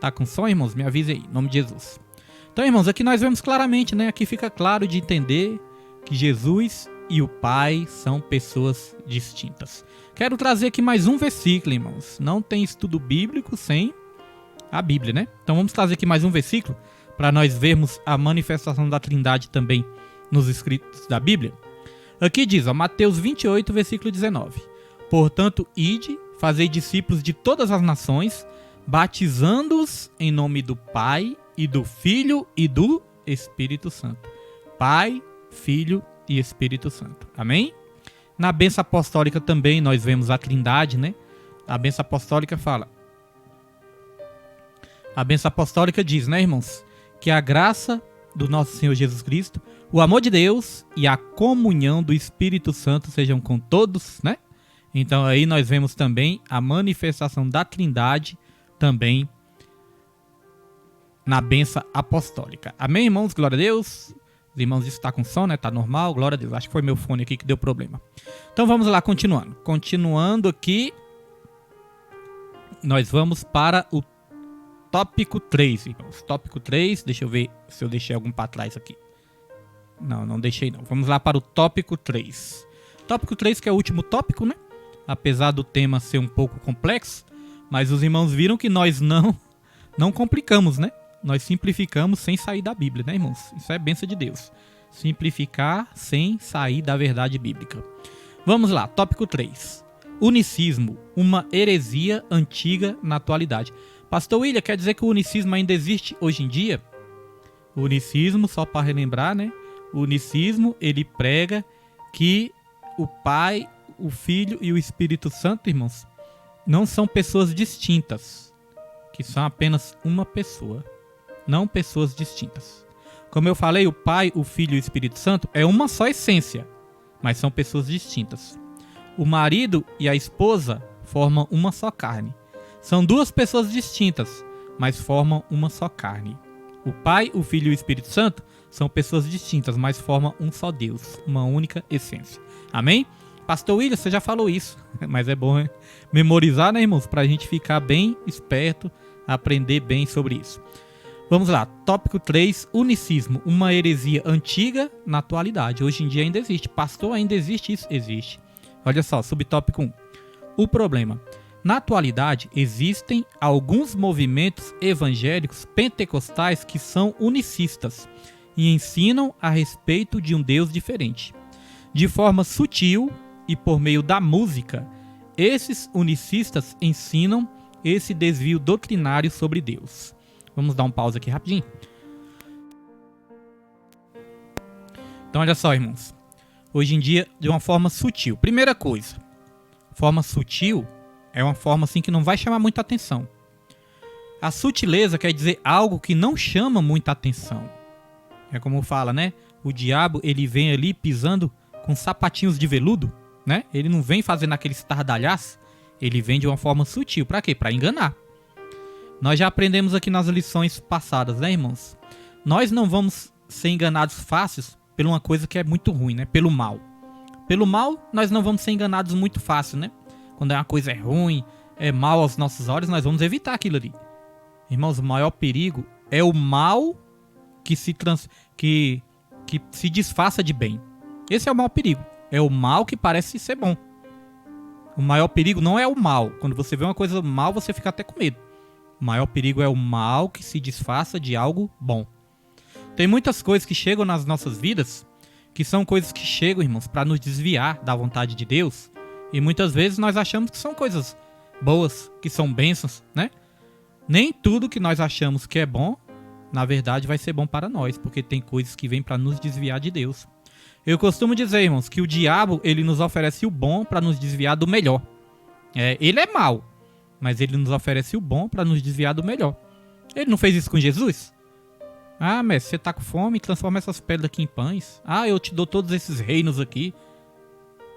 Tá com som, irmãos? Me avise aí, em nome de Jesus. Então, irmãos, aqui nós vemos claramente, né? Aqui fica claro de entender que Jesus e o Pai são pessoas distintas. Quero trazer aqui mais um versículo, irmãos. Não tem estudo bíblico sem a Bíblia, né? Então vamos trazer aqui mais um versículo para nós vermos a manifestação da Trindade também nos escritos da Bíblia. Aqui diz, ó, Mateus 28, versículo 19. Portanto, ide, fazei discípulos de todas as nações, batizando-os em nome do Pai e do Filho e do Espírito Santo. Pai, Filho e Espírito Santo. Amém? Na bênção apostólica também nós vemos a Trindade, né? A bênção apostólica fala. A bênção apostólica diz, né, irmãos? Que a graça do nosso Senhor Jesus Cristo, o amor de Deus e a comunhão do Espírito Santo sejam com todos, né? Então aí nós vemos também a manifestação da Trindade também na bênção apostólica. Amém, irmãos? Glória a Deus. Os irmãos estão com som, né? Tá normal, glória a Deus. Acho que foi meu fone aqui que deu problema. Então vamos lá, continuando. Continuando aqui, nós vamos para o tópico 3, irmãos. Tópico 3, deixa eu ver se eu deixei algum para trás aqui. Não deixei não. Vamos lá para o tópico 3. Tópico 3 que é o último tópico, né? Apesar do tema ser um pouco complexo, mas os irmãos viram que nós não complicamos, né? Nós simplificamos sem sair da Bíblia, né, irmãos? Isso é bênção de Deus. Simplificar sem sair da verdade bíblica. Vamos lá, tópico 3. Unicismo, uma heresia antiga na atualidade. Pastor William, quer dizer que o unicismo ainda existe hoje em dia? O unicismo, só para relembrar, né? O unicismo, ele prega que o Pai, o Filho e o Espírito Santo, irmãos, não são pessoas distintas, que são apenas uma pessoa, não pessoas distintas. Como eu falei, o Pai, o Filho e o Espírito Santo é uma só essência, mas são pessoas distintas. O marido e a esposa formam uma só carne. São duas pessoas distintas, mas formam uma só carne. O Pai, o Filho e o Espírito Santo são pessoas distintas, mas formam um só Deus, uma única essência. Amém? Pastor William, você já falou isso, mas é bom memorizar, né, irmãos? Para a gente ficar bem esperto, aprender bem sobre isso. Vamos lá, tópico 3, unicismo, uma heresia antiga na atualidade. Hoje em dia ainda existe. Pastor, ainda existe isso? Existe. Olha só, subtópico 1. O problema. Na atualidade, existem alguns movimentos evangélicos pentecostais que são unicistas e ensinam a respeito de um Deus diferente. De forma sutil e por meio da música, esses unicistas ensinam esse desvio doutrinário sobre Deus. Vamos dar um pause aqui rapidinho. Então olha só, irmãos. Hoje em dia, de uma forma sutil. Primeira coisa, forma sutil é uma forma assim que não vai chamar muita atenção. A sutileza quer dizer algo que não chama muita atenção. É como fala, né? O diabo, ele vem ali pisando com sapatinhos de veludo, né? Ele não vem fazendo aquele estardalhaço, ele vem de uma forma sutil. Pra quê? Pra enganar. Nós já aprendemos aqui nas lições passadas, né, irmãos? Nós não vamos ser enganados fáceis por uma coisa que é muito ruim, né? Pelo mal. Pelo mal, nós não vamos ser enganados muito fácil, né? Quando uma coisa é ruim, é mal aos nossos olhos, nós vamos evitar aquilo ali. Irmãos, o maior perigo é o mal que se disfarça de bem. Esse é o maior perigo. É o mal que parece ser bom. O maior perigo não é o mal. Quando você vê uma coisa mal, você fica até com medo. O maior perigo é o mal que se disfarça de algo bom. Tem muitas coisas que chegam nas nossas vidas, que são coisas que chegam, irmãos, para nos desviar da vontade de Deus. E muitas vezes nós achamos que são coisas boas, que são bênçãos, né? Nem tudo que nós achamos que é bom, na verdade, vai ser bom para nós, porque tem coisas que vêm para nos desviar de Deus. Eu costumo dizer, irmãos, que o diabo, ele nos oferece o bom para nos desviar do melhor. Ele é mau, mas ele nos oferece o bom para nos desviar do melhor. Ele não fez isso com Jesus? Ah, mestre, você tá com fome? Transforma essas pedras aqui em pães. Ah, eu te dou todos esses reinos aqui.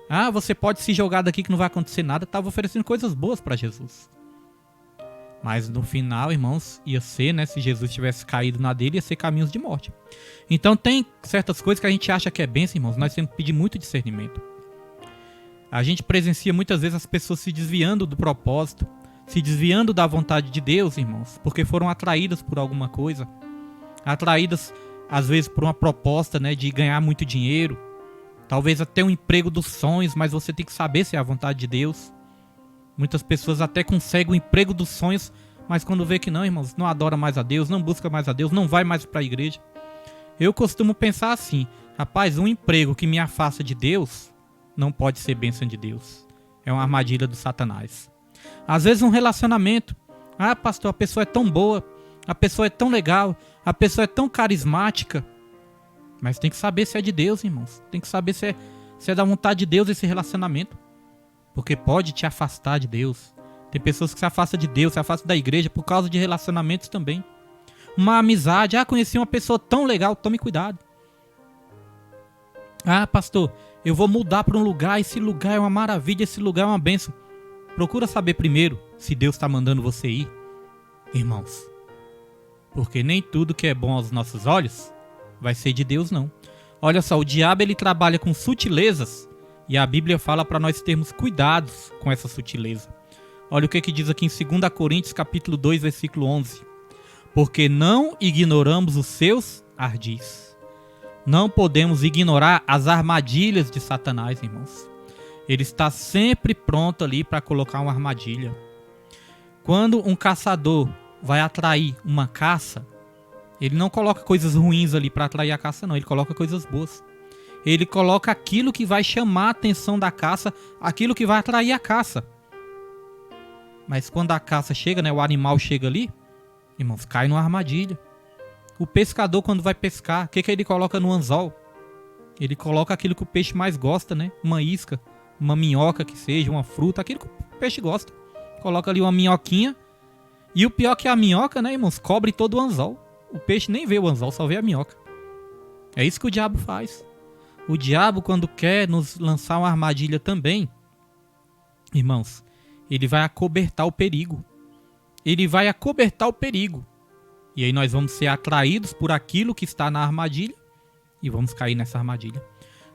Ah, você pode se jogar daqui que não vai acontecer nada. Tava oferecendo coisas boas para Jesus. Mas no final, irmãos, ia ser, né? Se Jesus tivesse caído na dele, ia ser caminhos de morte. Então tem certas coisas que a gente acha que é bênção, irmãos. Nós temos que pedir muito discernimento. A gente presencia muitas vezes as pessoas se desviando do propósito, se desviando da vontade de Deus, irmãos, porque foram atraídas por alguma coisa. Atraídas, às vezes, por uma proposta, né, de ganhar muito dinheiro. Talvez até um emprego dos sonhos, mas você tem que saber se é a vontade de Deus. Muitas pessoas até conseguem o emprego dos sonhos, mas quando vê que não, irmãos, não adora mais a Deus, não busca mais a Deus, não vai mais para a igreja. Eu costumo pensar assim, rapaz, um emprego que me afasta de Deus não pode ser bênção de Deus. É uma armadilha do Satanás. Às vezes um relacionamento. Ah, pastor, a pessoa é tão boa, a pessoa é tão legal, a pessoa é tão carismática. Mas tem que saber se é de Deus, irmãos. Tem que saber se é da vontade de Deus esse relacionamento. Porque pode te afastar de Deus. Tem pessoas que se afastam de Deus, se afastam da igreja por causa de relacionamentos também. Uma amizade. Ah, conheci uma pessoa tão legal, tome cuidado. Ah, pastor, eu vou mudar para um lugar, esse lugar é uma maravilha, esse lugar é uma bênção. Procura saber primeiro se Deus está mandando você ir, irmãos. Porque nem tudo que é bom aos nossos olhos vai ser de Deus, não. Olha só, o diabo ele trabalha com sutilezas e a Bíblia fala para nós termos cuidados com essa sutileza. Olha o que diz aqui em 2 Coríntios capítulo 2, versículo 11. Porque não ignoramos os seus ardis. Não podemos ignorar as armadilhas de Satanás, irmãos. Ele está sempre pronto ali para colocar uma armadilha. Quando um caçador vai atrair uma caça, ele não coloca coisas ruins ali para atrair a caça, não. Ele coloca coisas boas. Ele coloca aquilo que vai chamar a atenção da caça, aquilo que vai atrair a caça. Mas quando a caça chega, né, o animal chega ali, irmãos, cai numa armadilha. O pescador, quando vai pescar, o que ele coloca no anzol? Ele coloca aquilo que o peixe mais gosta, né? Uma isca, uma minhoca que seja, uma fruta, aquilo que o peixe gosta. Coloca ali uma minhoquinha. E o pior que a minhoca, né, irmãos, cobre todo o anzol. O peixe nem vê o anzol, só vê a minhoca. É isso que o diabo faz. O diabo, quando quer nos lançar uma armadilha também, irmãos, ele vai acobertar o perigo. Ele vai acobertar o perigo. E aí nós vamos ser atraídos por aquilo que está na armadilha e vamos cair nessa armadilha.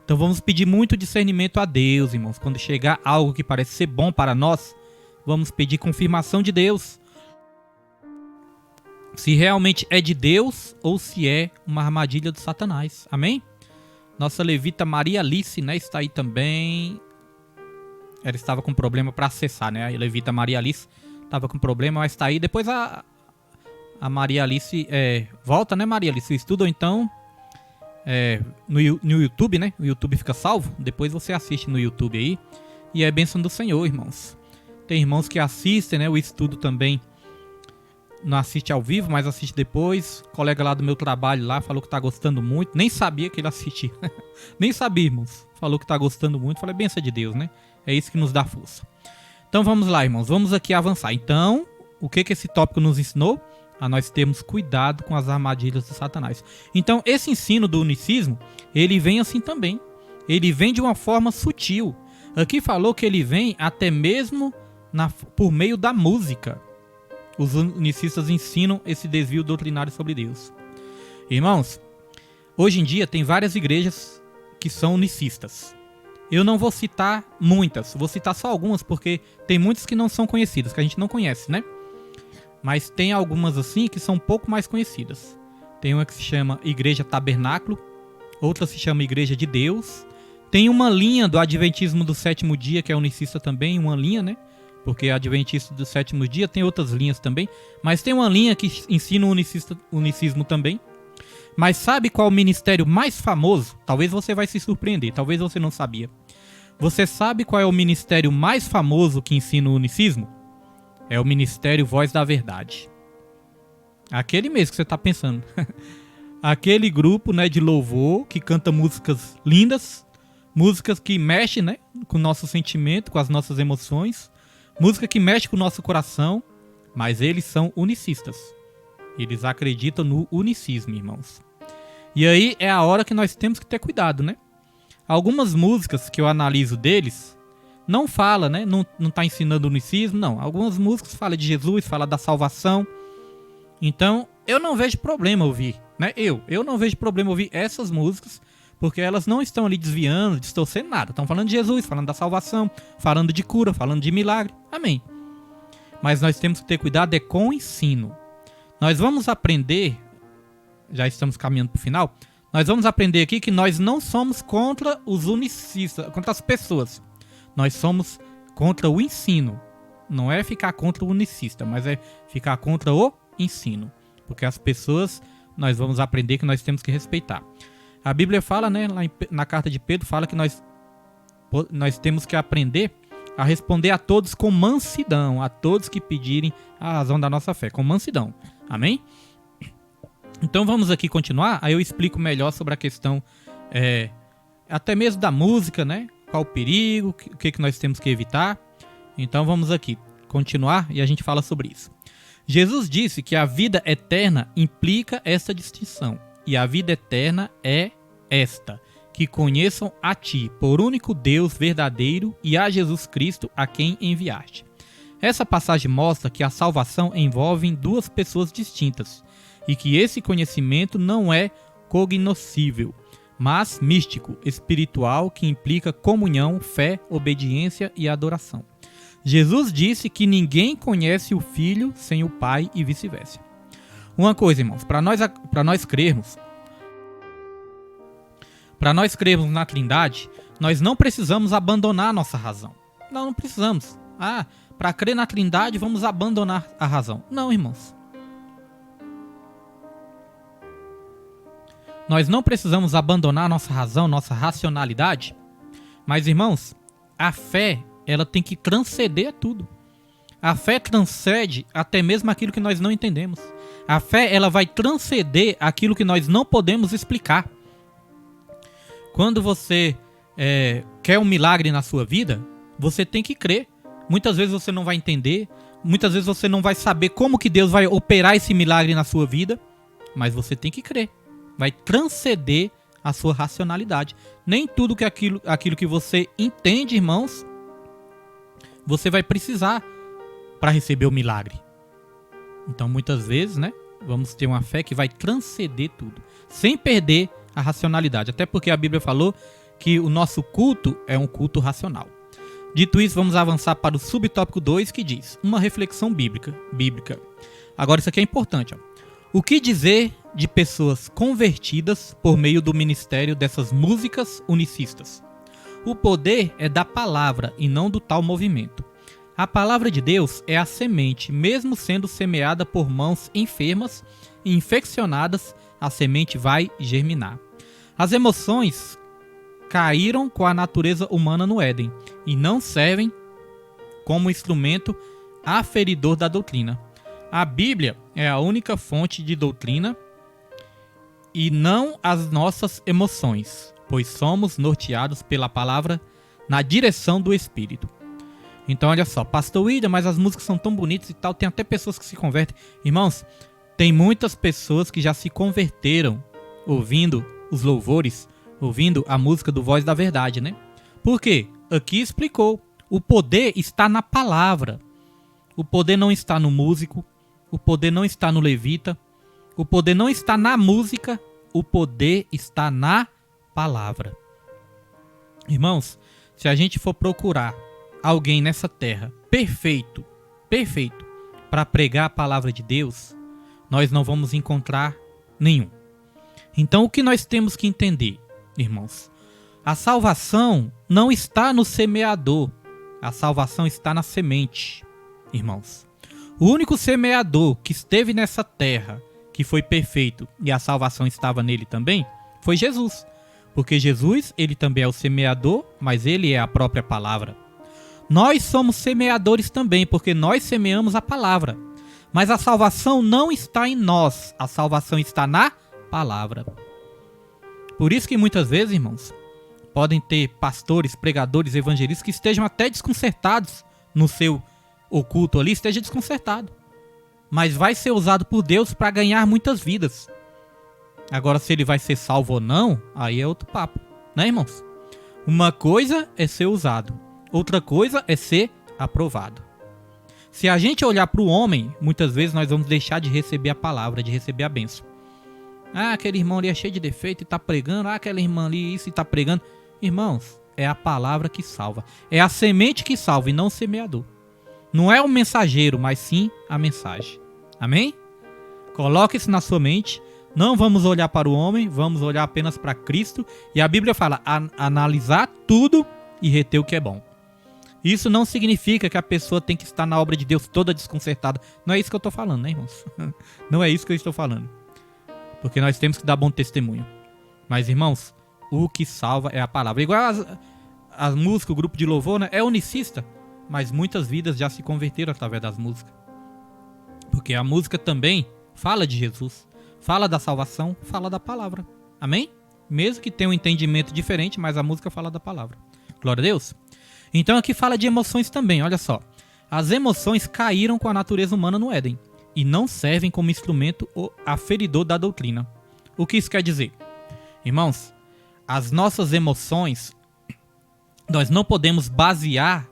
Então vamos pedir muito discernimento a Deus, irmãos. Quando chegar algo que parece ser bom para nós, vamos pedir confirmação de Deus. Se realmente é de Deus ou se é uma armadilha do Satanás. Amém? Nossa levita Maria Alice, né, está aí também. Ela estava com problema para acessar, né? A levita Maria Alice estava com problema, mas está aí. Depois a Maria Alice volta, né, Maria Alice? Estuda ou então no YouTube, né? O YouTube fica salvo. Depois você assiste no YouTube aí. E é bênção do Senhor, irmãos. Tem irmãos que assistem, né, o estudo também. Não assiste ao vivo, mas assiste depois. O colega lá do meu trabalho lá falou que tá gostando muito. Nem sabia que ele assistia. Nem sabia, irmãos. Falou que tá gostando muito. Falei, benção de Deus, né? É isso que nos dá força. Então vamos lá, irmãos. Vamos aqui avançar. Então, o que esse tópico nos ensinou? A nós termos cuidado com as armadilhas de Satanás. Então, esse ensino do unicismo, ele vem assim também. Ele vem de uma forma sutil. Aqui falou que ele vem até mesmo por meio da música. Os unicistas ensinam esse desvio doutrinário sobre Deus. Irmãos, hoje em dia tem várias igrejas que são unicistas. Eu não vou citar muitas, vou citar só algumas porque tem muitas que não são conhecidas, que a gente não conhece, né? Mas tem algumas assim que são um pouco mais conhecidas. Tem uma que se chama Igreja Tabernáculo, outra se chama Igreja de Deus. Tem uma linha do Adventismo do Sétimo Dia, que é unicista também, uma linha, né? Porque Adventista do Sétimo Dia tem outras linhas também. Mas tem uma linha que ensina o unicismo também. Mas sabe qual é o ministério mais famoso? Talvez você vai se surpreender, talvez você não sabia. Você sabe qual é o ministério mais famoso que ensina o unicismo? É o Ministério Voz da Verdade. Aquele mesmo que você está pensando. Aquele grupo, né, de louvor que canta músicas lindas, músicas que mexem, né, com o nosso sentimento, com as nossas emoções, música que mexe com o nosso coração, mas eles são unicistas. Eles acreditam no unicismo, irmãos. E aí é a hora que nós temos que ter cuidado, né? Algumas músicas que eu analiso deles não fala, né? Não está ensinando o unicismo, não. Algumas músicas falam de Jesus, falam da salvação. Então, eu não vejo problema ouvir, né? Eu não vejo problema ouvir essas músicas, porque elas não estão ali desviando, distorcendo nada. Estão falando de Jesus, falando da salvação, falando de cura, falando de milagre. Amém. Mas nós temos que ter cuidado com o ensino. Nós vamos aprender, já estamos caminhando para o final, nós vamos aprender aqui que nós não somos contra os unicistas, contra as pessoas. Nós somos contra o ensino. Não é ficar contra o unicista, mas é ficar contra o ensino. Porque as pessoas, nós vamos aprender que nós temos que respeitar. A Bíblia fala, né, lá na carta de Pedro, fala que nós temos que aprender a responder a todos com mansidão, a todos que pedirem a razão da nossa fé, com mansidão. Amém? Então vamos aqui continuar, aí eu explico melhor sobre a questão até mesmo da música, né? Qual o perigo, o que nós temos que evitar. Então vamos aqui continuar e a gente fala sobre isso. Jesus disse que a vida eterna implica esta distinção. E a vida eterna é esta, que conheçam a ti, por único Deus verdadeiro, e a Jesus Cristo, a quem enviaste. Essa passagem mostra que a salvação envolve duas pessoas distintas, e que esse conhecimento não é cognoscível, mas místico, espiritual, que implica comunhão, fé, obediência e adoração. Jesus disse que ninguém conhece o Filho sem o Pai e vice-versa. Uma coisa, irmãos, para nós crermos na Trindade, nós não precisamos abandonar a nossa razão. Não precisamos. Para crer na Trindade, vamos abandonar a razão. Não, irmãos. Nós não precisamos abandonar nossa razão, nossa racionalidade. Mas, irmãos, a fé, ela tem que transcender tudo. A fé transcende até mesmo aquilo que nós não entendemos. A fé, ela vai transcender aquilo que nós não podemos explicar. Quando você quer um milagre na sua vida, você tem que crer. Muitas vezes você não vai entender, muitas vezes você não vai saber como que Deus vai operar esse milagre na sua vida, mas você tem que crer. Vai transcender a sua racionalidade. Nem tudo que aquilo que você entende, irmãos, você vai precisar para receber o milagre. Então, muitas vezes, né, vamos ter uma fé que vai transcender tudo, sem perder a racionalidade. Até porque a Bíblia falou que o nosso culto é um culto racional. Dito isso, vamos avançar para o subtópico 2, que diz: uma reflexão bíblica. Agora, isso aqui é importante. O que dizer de pessoas convertidas por meio do ministério dessas músicas unicistas? O poder é da palavra e não do tal movimento. A palavra de Deus é a semente, mesmo sendo semeada por mãos enfermas e infeccionadas, a semente vai germinar. As emoções caíram com a natureza humana no Éden e não servem como instrumento aferidor da doutrina. A Bíblia é a única fonte de doutrina e não as nossas emoções, pois somos norteados pela palavra na direção do Espírito. Então olha só, pastor William, mas as músicas são tão bonitas e tal, tem até pessoas que se convertem. Irmãos, tem muitas pessoas que já se converteram ouvindo os louvores, ouvindo a música do Voz da Verdade, né? Por quê? Aqui explicou, o poder está na palavra. O poder não está no músico, o poder não está no levita, o poder não está na música, o poder está na palavra. Irmãos, se a gente for procurar alguém nessa terra perfeito, para pregar a palavra de Deus, nós não vamos encontrar nenhum. Então o que nós temos que entender, irmãos? A salvação não está no semeador, a salvação está na semente, irmãos. O único semeador que esteve nessa terra, que foi perfeito, e a salvação estava nele também, foi Jesus. Porque Jesus, ele também é o semeador, mas ele é a própria palavra. Nós somos semeadores também, porque nós semeamos a palavra. Mas a salvação não está em nós, a salvação está na palavra. Por isso que muitas vezes, irmãos, podem ter pastores, pregadores, evangelistas que estejam até desconcertados no seu oculto ali, esteja desconcertado. Mas vai ser usado por Deus para ganhar muitas vidas. Agora, se ele vai ser salvo ou não, aí é outro papo, né, irmãos? Uma coisa é ser usado, outra coisa é ser aprovado. Se a gente olhar para o homem, muitas vezes nós vamos deixar de receber a palavra, de receber a bênção. Ah, aquele irmão ali é cheio de defeito e está pregando. Ah, aquela irmã ali isso e está pregando. Irmãos, é a palavra que salva. É a semente que salva e não o semeador. Não é o mensageiro, mas sim a mensagem. Amém? Coloque isso na sua mente. Não vamos olhar para o homem, vamos olhar apenas para Cristo. E a Bíblia fala, analisar tudo e reter o que é bom. Isso não significa que a pessoa tem que estar na obra de Deus toda desconcertada. Não é isso que eu estou falando, né, irmãos? Não é isso que eu estou falando. Porque nós temos que dar bom testemunho. Mas, irmãos, o que salva é a palavra. Igual as músicas, o grupo de louvor, né? É unicista. Mas muitas vidas já se converteram através das músicas. Porque a música também fala de Jesus. Fala da salvação, fala da palavra. Amém? Mesmo que tenha um entendimento diferente, mas a música fala da palavra. Glória a Deus. Então aqui fala de emoções também, olha só. As emoções caíram com a natureza humana no Éden e não servem como instrumento aferidor da doutrina. O que isso quer dizer? Irmãos, as nossas emoções, nós não podemos basear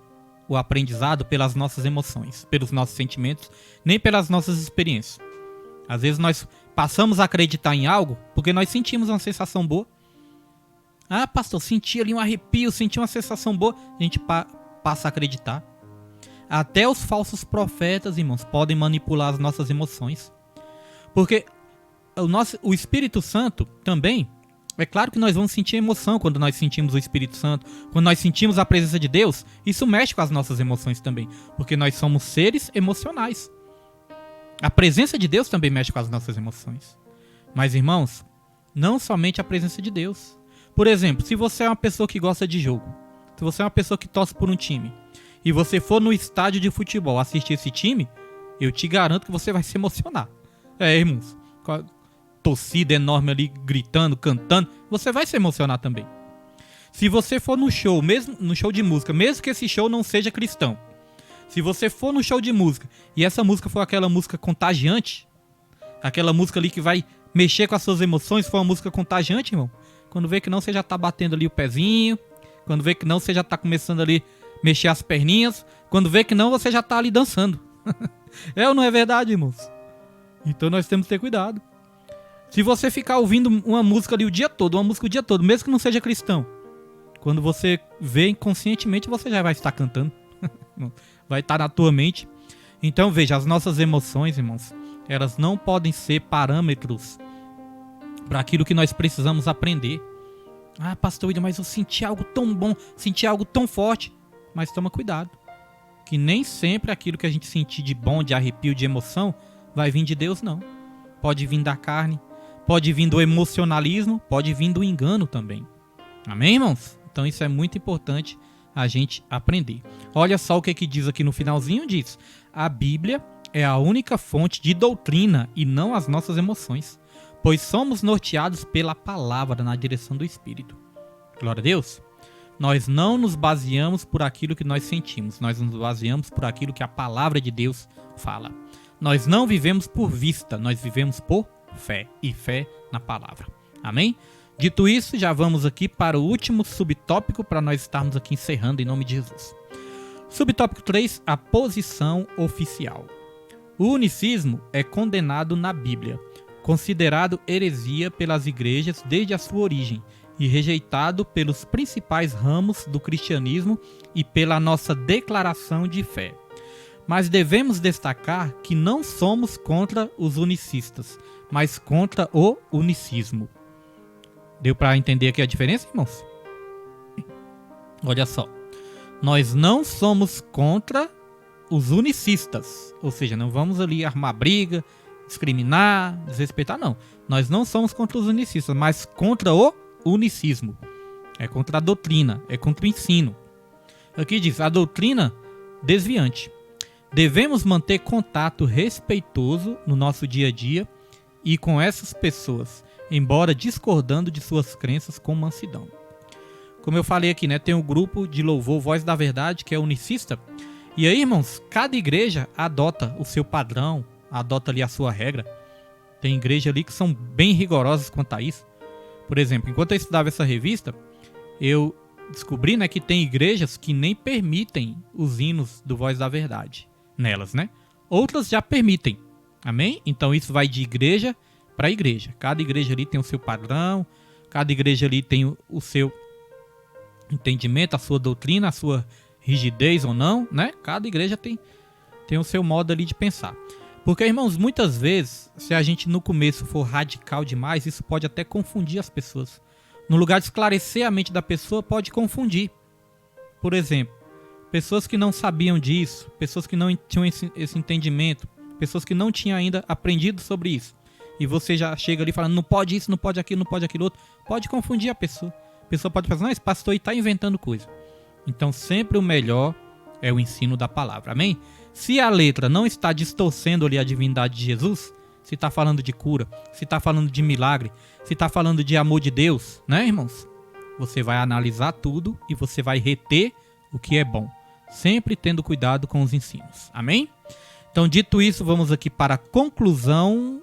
o aprendizado pelas nossas emoções, pelos nossos sentimentos, nem pelas nossas experiências. Às vezes nós passamos a acreditar em algo porque nós sentimos uma sensação boa. Ah, pastor, senti ali um arrepio, senti uma sensação boa. A gente passa a acreditar. Até os falsos profetas, irmãos, podem manipular as nossas emoções. Porque o Espírito Santo também, é claro que nós vamos sentir emoção quando nós sentimos o Espírito Santo. Quando nós sentimos a presença de Deus, isso mexe com as nossas emoções também. Porque nós somos seres emocionais. A presença de Deus também mexe com as nossas emoções. Mas, irmãos, não somente a presença de Deus. Por exemplo, se você é uma pessoa que gosta de jogo, se você é uma pessoa que torce por um time, e você for no estádio de futebol assistir esse time, eu te garanto que você vai se emocionar. É, irmãos, com a torcida enorme ali, gritando, cantando, você vai se emocionar também. Se você for no show, mesmo no show de música, mesmo que esse show não seja cristão, se você for no show de música, e essa música for aquela música contagiante, aquela música ali que vai mexer com as suas emoções, for uma música contagiante, irmão, quando vê que não, você já tá batendo ali o pezinho. Quando vê que não, você já tá começando ali a mexer as perninhas. Quando vê que não, você já tá ali dançando. É ou não é verdade, irmãos? Então nós temos que ter cuidado. Se você ficar ouvindo uma música ali o dia todo, mesmo que não seja cristão, quando você vê inconscientemente, você já vai estar cantando. Vai estar na tua mente. Então veja, as nossas emoções, irmãos, elas não podem ser parâmetros para aquilo que nós precisamos aprender. Ah, pastor William, mas eu senti algo tão bom, senti algo tão forte. Mas toma cuidado, que nem sempre aquilo que a gente sentir de bom, de arrepio, de emoção, vai vir de Deus, não. Pode vir da carne, pode vir do emocionalismo, pode vir do engano também. Amém, irmãos? Então isso é muito importante a gente aprender. Olha só o que diz aqui no finalzinho, diz: a Bíblia é a única fonte de doutrina e não as nossas emoções, pois somos norteados pela palavra na direção do Espírito. Glória a Deus. Nós não nos baseamos por aquilo que nós sentimos, nós nos baseamos por aquilo que a palavra de Deus fala. Nós não vivemos por vista, nós vivemos por fé, e fé na palavra. Amém? Dito isso, já vamos aqui para o último subtópico para nós estarmos aqui encerrando em nome de Jesus. Subtópico 3, a posição oficial. O unicismo é condenado na Bíblia, considerado heresia pelas igrejas desde a sua origem e rejeitado pelos principais ramos do cristianismo e pela nossa declaração de fé. Mas devemos destacar que não somos contra os unicistas, mas contra o unicismo. Deu para entender aqui a diferença, irmãos? Olha só. Nós não somos contra os unicistas, ou seja, não vamos ali armar briga, discriminar, desrespeitar, não. Nós não somos contra os unicistas, mas contra o unicismo. É contra a doutrina, é contra o ensino. Aqui diz, a doutrina desviante. Devemos manter contato respeitoso no nosso dia a dia e com essas pessoas, embora discordando de suas crenças com mansidão. Como eu falei aqui, né, tem um grupo de louvor Voz da Verdade, que é unicista. E aí, irmãos, cada igreja adota o seu padrão, adota ali a sua regra. Tem igreja ali que são bem rigorosas quanto a isso. Por exemplo, enquanto eu estudava essa revista, eu descobri, né, que tem igrejas que nem permitem os hinos do Voz da Verdade nelas, né? Outras já permitem, amém? Então isso vai de igreja para igreja. Cada igreja ali tem o seu padrão, cada igreja ali tem o seu entendimento, a sua doutrina, a sua rigidez ou não, né? Cada igreja tem o seu modo ali de pensar. Porque, irmãos, muitas vezes, se a gente no começo for radical demais, isso pode até confundir as pessoas. No lugar de esclarecer a mente da pessoa, pode confundir. Por exemplo, pessoas que não sabiam disso, pessoas que não tinham esse entendimento, pessoas que não tinham ainda aprendido sobre isso. E você já chega ali falando, não pode isso, não pode aquilo, não pode aquilo outro. Pode confundir a pessoa. A pessoa pode pensar, não, esse pastor aí está inventando coisa. Então, sempre o melhor é o ensino da palavra. Amém? Se a letra não está distorcendo ali a divindade de Jesus, se está falando de cura, se está falando de milagre, se está falando de amor de Deus, né, irmãos? Você vai analisar tudo e você vai reter o que é bom. Sempre tendo cuidado com os ensinos. Amém? Então, dito isso, vamos aqui para a conclusão.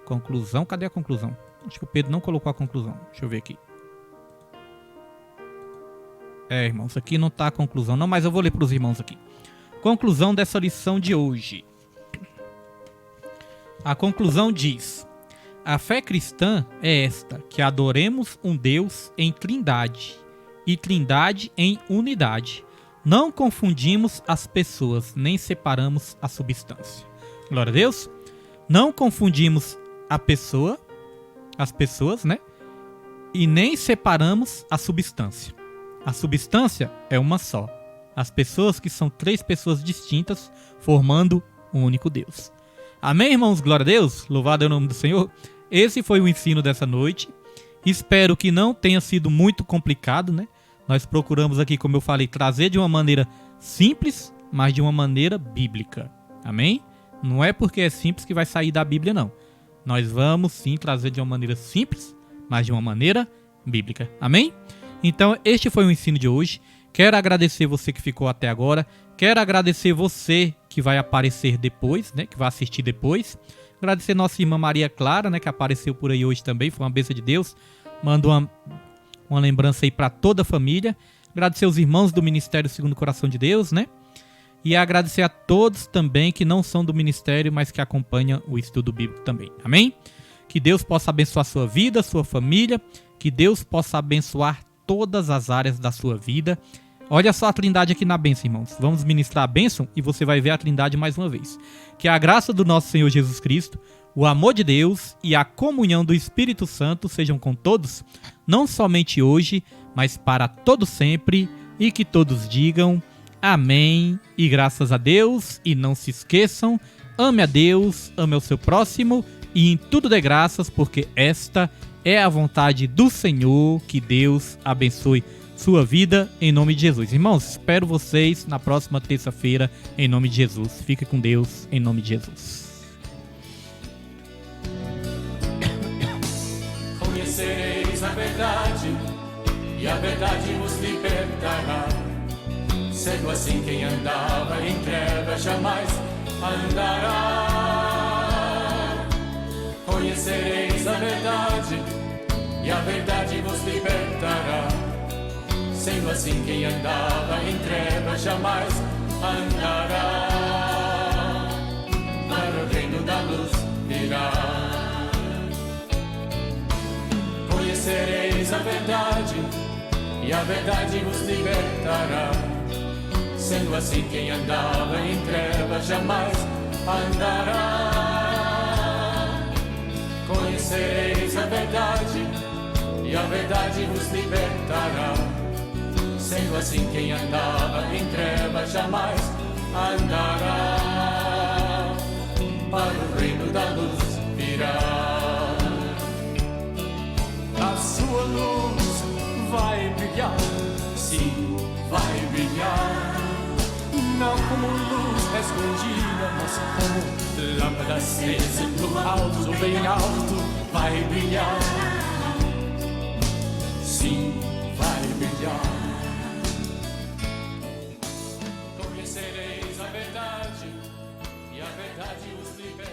Conclusão? Cadê a conclusão? Acho que o Pedro não colocou a conclusão. Deixa eu ver aqui. Irmãos, aqui não está a conclusão não, mas eu vou ler para os irmãos aqui. Conclusão dessa lição de hoje. A conclusão diz: a fé cristã é esta, que adoremos um Deus em trindade, e trindade em unidade. Não confundimos as pessoas, nem separamos a substância. Glória a Deus. Não confundimos a pessoa, as pessoas, né? E nem separamos a substância. A substância é uma só. As pessoas que são três pessoas distintas, formando um único Deus. Amém, irmãos? Glória a Deus. Louvado é o nome do Senhor. Esse foi o ensino dessa noite. Espero que não tenha sido muito complicado, né? Nós procuramos aqui, como eu falei, trazer de uma maneira simples, mas de uma maneira bíblica. Amém? Não é porque é simples que vai sair da Bíblia, não. Nós vamos sim trazer de uma maneira simples, mas de uma maneira bíblica. Amém? Então, este foi o ensino de hoje. Quero agradecer você que ficou até agora. Quero agradecer você que vai aparecer depois, né? Que vai assistir depois. Agradecer nossa irmã Maria Clara, né? Que apareceu por aí hoje também. Foi uma bênção de Deus. Mando uma lembrança aí para toda a família. Agradecer os irmãos do Ministério Segundo o Coração de Deus, né? E agradecer a todos também que não são do ministério, mas que acompanham o estudo bíblico também. Amém? Que Deus possa abençoar a sua vida, a sua família. Que Deus possa abençoar todas as áreas da sua vida. Olha só a Trindade aqui na bênção, irmãos. Vamos ministrar a bênção e você vai ver a Trindade mais uma vez. Que a graça do nosso Senhor Jesus Cristo, o amor de Deus e a comunhão do Espírito Santo sejam com todos, não somente hoje, mas para todo sempre, e que todos digam amém e graças a Deus. E não se esqueçam, ame a Deus, ame ao seu próximo e em tudo dê graças, porque esta é a vontade do Senhor. Que Deus abençoe sua vida, em nome de Jesus. Irmãos, espero vocês na próxima terça-feira, em nome de Jesus. Fique com Deus, em nome de Jesus. Conhecereis a verdade, e a verdade vos libertará. Sendo assim, quem andava em trevas jamais andará. Conhecereis a verdade, e a verdade vos libertará. Sendo assim, quem andava em trevas jamais andará. Para o reino da luz virá. Conhecereis a verdade, e a verdade vos libertará. Sendo assim, quem andava em trevas jamais andará. Conhecereis a verdade, e a verdade vos libertará. Sendo assim, quem andava em trevas jamais andará. Para o reino da luz virá. A sua luz vai brilhar, sim, vai brilhar. Não como luz escondida, mas como lâmpada acesa no alto, bem alto, vai brilhar. Sim, vai brilhar. Conhecereis a verdade, e a verdade os libertará.